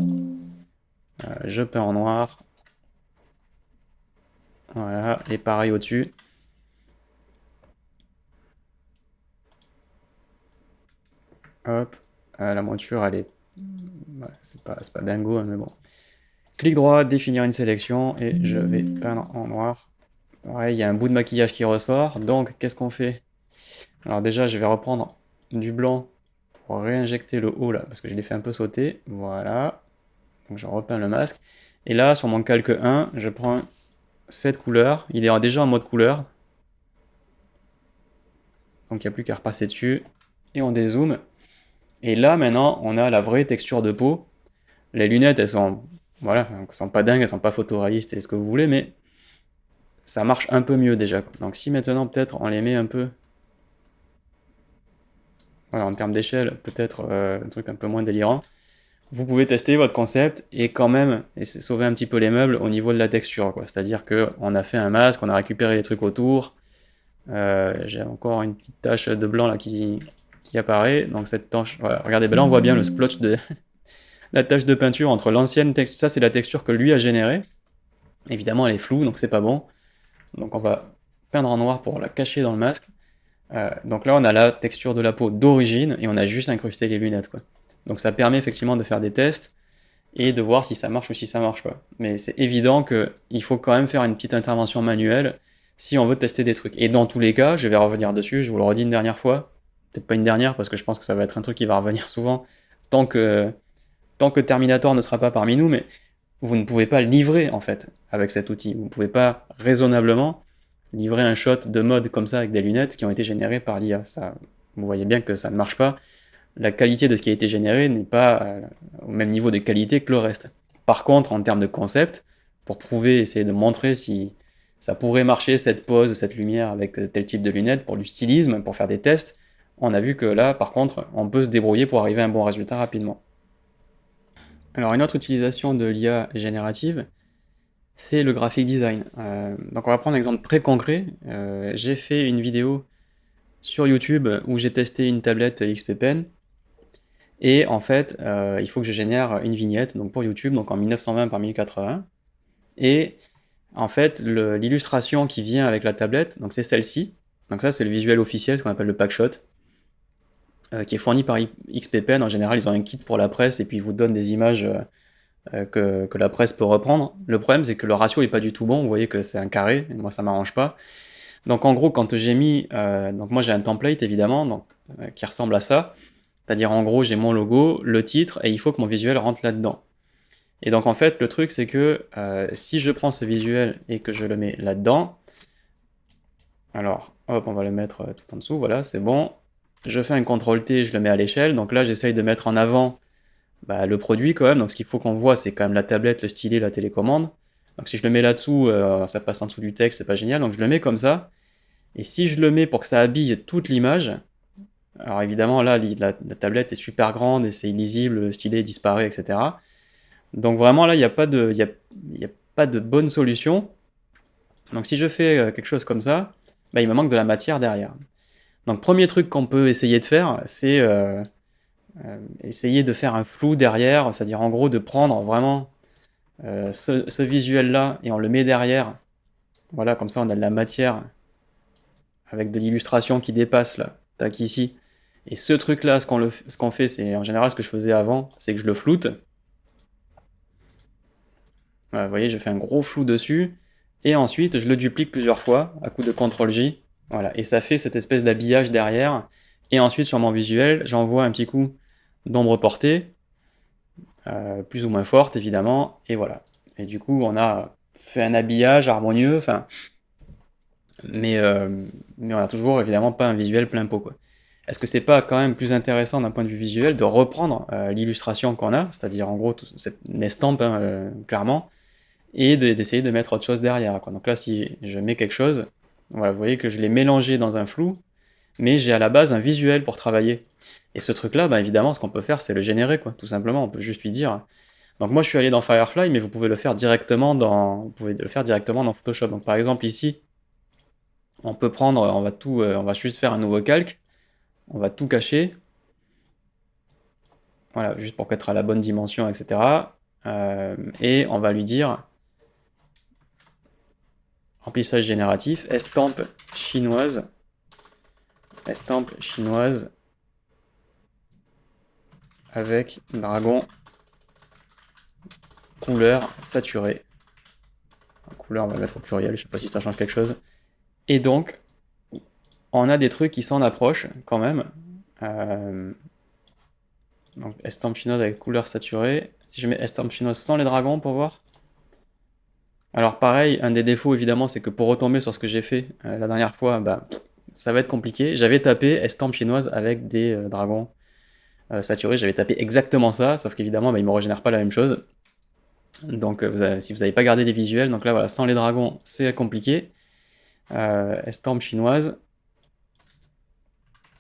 Je peins en noir. Voilà, et pareil au-dessus. Hop, la monture elle est... Voilà, c'est pas dingo, hein, mais bon. Clic droit, définir une sélection, et je vais peindre en noir. Pareil, il y a un bout de maquillage qui ressort, donc qu'est-ce qu'on fait? Alors déjà, je vais reprendre du blanc pour réinjecter le haut là, parce que je l'ai fait un peu sauter. Voilà. Donc je repeins le masque. Et là, sur mon calque 1, je prends cette couleur. Il est déjà en mode couleur. Donc il n'y a plus qu'à repasser dessus. Et on dézoome. Et là, maintenant, on a la vraie texture de peau. Les lunettes, elles sont... Voilà, elles sont pas dingues, elles sont pas photoréalistes, c'est ce que vous voulez, mais ça marche un peu mieux déjà. Donc si maintenant, peut-être, on les met un peu... Voilà, en termes d'échelle, peut-être un truc un peu moins délirant. Vous pouvez tester votre concept et quand même sauver un petit peu les meubles au niveau de la texture. C'est-à-dire qu'on a fait un masque, on a récupéré les trucs autour. J'ai encore une petite tache de blanc là qui apparaît. Donc cette tache, voilà, regardez, ben là on voit bien le splotch de la tache de peinture entre l'ancienne texture. Ça c'est la texture que lui a générée. Évidemment elle est floue donc c'est pas bon. Donc on va peindre en noir pour la cacher dans le masque. Donc là on a la texture de la peau d'origine et on a juste incrusté les lunettes quoi. Donc ça permet effectivement de faire des tests et de voir si ça marche ou si ça marche pas. Mais c'est évident qu'il faut quand même faire une petite intervention manuelle si on veut tester des trucs. Et dans tous les cas, je vais revenir dessus, je vous le redis une dernière fois, peut-être pas une dernière parce que je pense que ça va être un truc qui va revenir souvent, tant que Terminator ne sera pas parmi nous, mais vous ne pouvez pas livrer en fait avec cet outil. Vous ne pouvez pas raisonnablement livrer un shot de mode comme ça avec des lunettes qui ont été générées par l'IA. Ça, vous voyez bien que ça ne marche pas. La qualité de ce qui a été généré n'est pas au même niveau de qualité que le reste. Par contre, en termes de concept, pour prouver, essayer de montrer si ça pourrait marcher, cette pose, cette lumière avec tel type de lunettes, pour du stylisme, pour faire des tests, on a vu que là, par contre, on peut se débrouiller pour arriver à un bon résultat rapidement. Alors, une autre utilisation de l'IA générative, c'est le graphic design. Donc on va prendre un exemple très concret. J'ai fait une vidéo sur YouTube où j'ai testé une tablette XP Pen. Et en fait, il faut que je génère une vignette donc pour YouTube, donc en 1920 par 1080. Et en fait, l'illustration qui vient avec la tablette, donc c'est celle-ci. Donc ça, c'est le visuel officiel, ce qu'on appelle le packshot, qui est fourni par XPPen. En général, ils ont un kit pour la presse et puis ils vous donnent des images que la presse peut reprendre. Le problème, c'est que le ratio est pas du tout bon. Vous voyez que c'est un carré, et moi ça m'arrange pas. Donc en gros, quand j'ai mis, donc moi j'ai un template évidemment, donc, qui ressemble à ça. C'est-à-dire en gros, j'ai mon logo, le titre, et il faut que mon visuel rentre là-dedans. Et donc en fait, le truc c'est que si je prends ce visuel et que je le mets là-dedans, alors hop, on va le mettre tout en dessous, voilà, c'est bon. Je fais un CTRL-T, je le mets à l'échelle, donc là j'essaye de mettre en avant le produit quand même, donc ce qu'il faut qu'on voit c'est quand même la tablette, le stylet, la télécommande. Donc si je le mets là-dessous, ça passe en dessous du texte, c'est pas génial, donc je le mets comme ça. Et si je le mets pour que ça habille toute l'image, Alors évidemment, là, la tablette est super grande et c'est illisible, le stylet disparaît, etc. Donc vraiment, là, il y a pas de bonne solution. Donc si je fais quelque chose comme ça, bah, il me manque de la matière derrière. Donc premier truc qu'on peut essayer de faire, c'est essayer de faire un flou derrière, c'est-à-dire en gros de prendre vraiment ce visuel-là et on le met derrière. Voilà, comme ça on a de la matière avec de l'illustration qui dépasse là, tac ici. Et ce truc-là, ce qu'on fait, c'est en général ce que je faisais avant, c'est que je le floute. Voilà, vous voyez, je fais un gros flou dessus. Et ensuite, je le duplique plusieurs fois à coup de CTRL-J. Voilà, et ça fait cette espèce d'habillage derrière. Et ensuite, sur mon visuel, j'envoie un petit coup d'ombre portée, plus ou moins forte évidemment, et voilà. Et du coup, on a fait un habillage harmonieux, enfin, mais, euh, mais on a toujours évidemment pas un visuel plein pot, quoi. Est-ce que c'est pas quand même plus intéressant d'un point de vue visuel de reprendre l'illustration qu'on a, c'est-à-dire en gros une estampe, hein, clairement, et d'essayer de mettre autre chose derrière, quoi. Donc là, si je mets quelque chose, voilà, vous voyez que je l'ai mélangé dans un flou, mais j'ai à la base un visuel pour travailler. Et ce truc-là, bah, évidemment, ce qu'on peut faire, c'est le générer, quoi, tout simplement. On peut juste lui dire. Donc moi, je suis allé dans Firefly, mais vous pouvez le faire directement vous pouvez le faire directement dans Photoshop. Donc par exemple ici, on peut prendre, on va juste faire un nouveau calque, on va tout cacher, voilà, juste pour qu'être à la bonne dimension, etc. Et on va lui dire remplissage génératif, chinoise, estampe chinoise avec dragon couleur saturée. Couleur, on va le mettre au pluriel, je sais pas si ça change quelque chose. Et donc, on a des trucs qui s'en approchent quand même. Euh, donc, estampe chinoise avec couleur saturée. Si je mets estampe chinoise sans les dragons pour voir. Alors, pareil, un des défauts évidemment, c'est que pour retomber sur ce que j'ai fait la dernière fois, bah, ça va être compliqué. J'avais tapé estampe chinoise avec des dragons saturés. J'avais tapé exactement ça, sauf qu'évidemment, bah, il me régénère pas la même chose. Donc, si vous n'avez pas gardé les visuels, donc là, voilà, sans les dragons, c'est compliqué. Estampe chinoise,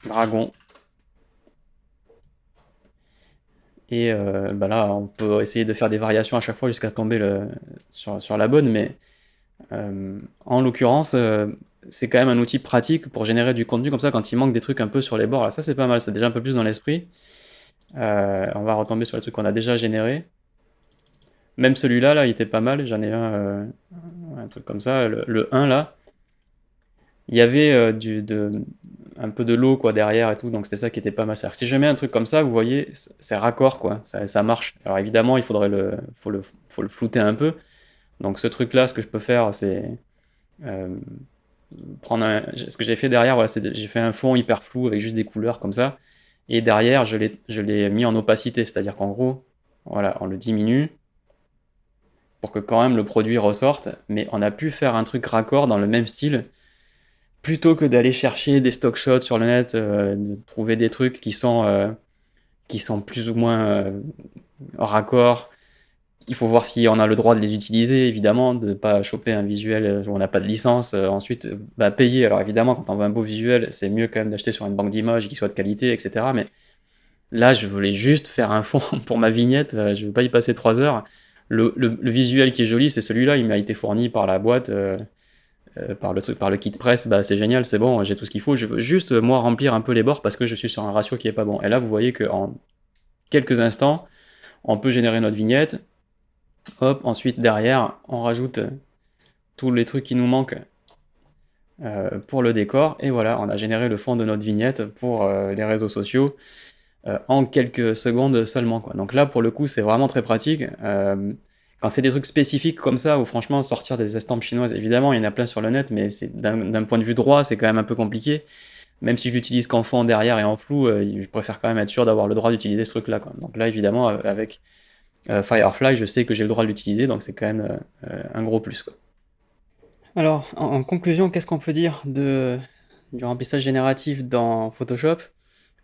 dragon. Et bah là, on peut essayer de faire des variations à chaque fois jusqu'à tomber sur la bonne, mais en l'occurrence, c'est quand même un outil pratique pour générer du contenu comme ça quand il manque des trucs un peu sur les bords. Là, ça c'est pas mal, c'est déjà un peu plus dans l'esprit. On va retomber sur les trucs qu'on a déjà générés. Même celui-là, là, il était pas mal. J'en ai un truc comme ça, le 1 là. Il y avait un peu de l'eau quoi derrière et tout, donc c'était ça qui était pas mal. C'est-à-dire que si je mets un truc comme ça, vous voyez, c'est raccord quoi, ça marche. Alors évidemment, faut le flouter un peu. Donc ce truc-là, ce que je peux faire, c'est euh, ce que j'ai fait derrière, voilà, j'ai fait un fond hyper flou avec juste des couleurs comme ça. Et derrière, je l'ai mis en opacité, c'est-à-dire qu'en gros, voilà, on le diminue pour que quand même le produit ressorte, mais on a pu faire un truc raccord dans le même style plutôt que d'aller chercher des stock shots sur le net, de trouver des trucs qui sont plus ou moins raccords. Il faut voir si on a le droit de les utiliser, évidemment, de ne pas choper un visuel où on n'a pas de licence. Ensuite, bah, payer. Alors évidemment, quand on veut un beau visuel, c'est mieux quand même d'acheter sur une banque d'images qui soit de qualité, etc. Mais là, je voulais juste faire un fond pour ma vignette. Je ne veux pas y passer 3 heures. Le visuel qui est joli, c'est celui-là. Il m'a été fourni par la boîte. Par le kit presse, bah, c'est génial, c'est bon, j'ai tout ce qu'il faut. Je veux juste, moi, remplir un peu les bords parce que je suis sur un ratio qui est pas bon. Et là, vous voyez qu'en quelques instants, on peut générer notre vignette. Hop, ensuite, derrière, on rajoute tous les trucs qui nous manquent pour le décor. Et voilà, on a généré le fond de notre vignette pour les réseaux sociaux en quelques secondes seulement, quoi. Donc là, pour le coup, c'est vraiment très pratique. Quand c'est des trucs spécifiques comme ça, où franchement, sortir des estampes chinoises, évidemment, il y en a plein sur le net, mais d'un point de vue droit, c'est quand même un peu compliqué. Même si je l'utilise qu'en fond derrière et en flou, je préfère quand même être sûr d'avoir le droit d'utiliser ce truc-là, quoi. Donc là, évidemment, avec Firefly, je sais que j'ai le droit de l'utiliser, donc c'est quand même un gros plus, quoi. Alors, en conclusion, qu'est-ce qu'on peut dire du remplissage génératif dans Photoshop?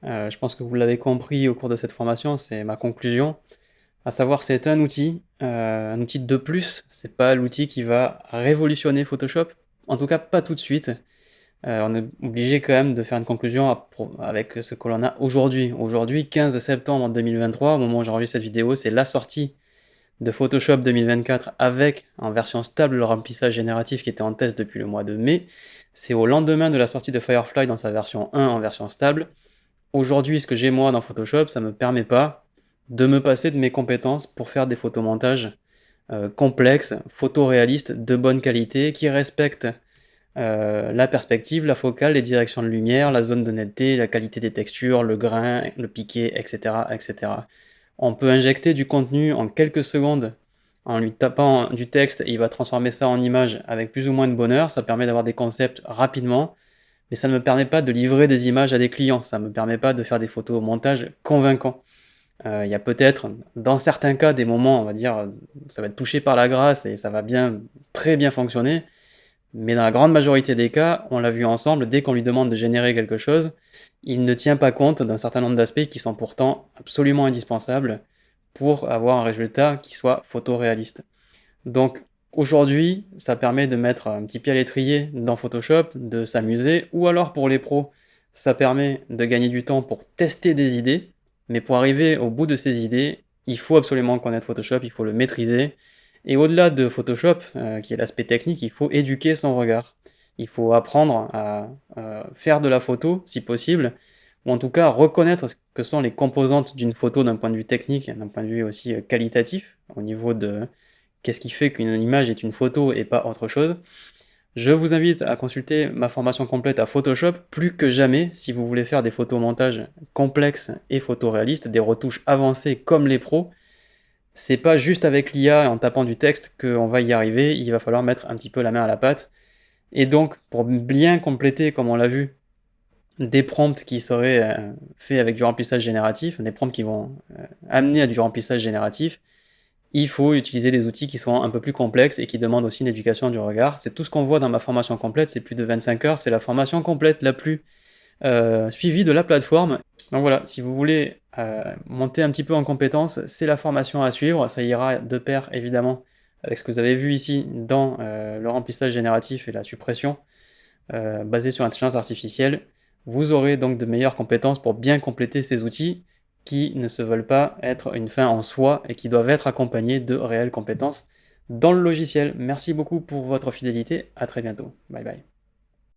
Je pense que vous l'avez compris au cours de cette formation, c'est ma conclusion. À savoir, c'est un outil de plus. C'est pas l'outil qui va révolutionner Photoshop. En tout cas, pas tout de suite. on est obligé quand même de faire une conclusion avec ce que l'on a aujourd'hui. Aujourd'hui, 15 septembre 2023, au moment où j'enregistre cette vidéo, c'est la sortie de Photoshop 2024 avec en version stable le remplissage génératif qui était en test depuis le mois de mai. C'est au lendemain de la sortie de Firefly dans sa version 1 en version stable. Aujourd'hui, ce que j'ai moi dans Photoshop, ça ne me permet pas de me passer de mes compétences pour faire des photomontages complexes, photoréalistes, de bonne qualité, qui respectent la perspective, la focale, les directions de lumière, la zone de netteté, la qualité des textures, le grain, le piqué, etc., etc. On peut injecter du contenu en quelques secondes en lui tapant du texte et il va transformer ça en image avec plus ou moins de bonheur. Ça permet d'avoir des concepts rapidement, mais ça ne me permet pas de livrer des images à des clients. Ça ne me permet pas de faire des photos au montage convaincants. Il y a peut-être, dans certains cas, des moments, on va dire, ça va être touché par la grâce et ça va bien, très bien fonctionner. Mais dans la grande majorité des cas, on l'a vu ensemble, dès qu'on lui demande de générer quelque chose, il ne tient pas compte d'un certain nombre d'aspects qui sont pourtant absolument indispensables pour avoir un résultat qui soit photoréaliste. Donc aujourd'hui, ça permet de mettre un petit pied à l'étrier dans Photoshop, de s'amuser, ou alors pour les pros, ça permet de gagner du temps pour tester des idées, mais pour arriver au bout de ces idées, il faut absolument connaître Photoshop, il faut le maîtriser, et au-delà de Photoshop, qui est l'aspect technique, il faut éduquer son regard. Il faut apprendre à faire de la photo, si possible, ou en tout cas reconnaître ce que sont les composantes d'une photo d'un point de vue technique, d'un point de vue aussi qualitatif, au niveau de qu'est-ce qui fait qu'une image est une photo et pas autre chose. Je vous invite à consulter ma formation complète à Photoshop, plus que jamais, si vous voulez faire des photomontages complexes et photoréalistes, des retouches avancées comme les pros. C'est pas juste avec l'IA et en tapant du texte qu'on va y arriver, il va falloir mettre un petit peu la main à la pâte. Et donc, pour bien compléter, comme on l'a vu, des prompts qui seraient faits avec du remplissage génératif, des prompts qui vont amener à du remplissage génératif, il faut utiliser des outils qui sont un peu plus complexes et qui demandent aussi une éducation du regard. C'est tout ce qu'on voit dans ma formation complète, c'est plus de 25 heures, c'est la formation complète la plus suivie de la plateforme. Donc voilà, si vous voulez monter un petit peu en compétence, c'est la formation à suivre, ça ira de pair évidemment avec ce que vous avez vu ici dans le remplissage génératif et la suppression basée sur l'intelligence artificielle. Vous aurez donc de meilleures compétences pour bien compléter ces outils qui ne se veulent pas être une fin en soi et qui doivent être accompagnés de réelles compétences dans le logiciel. Merci beaucoup pour votre fidélité, à très bientôt. Bye bye.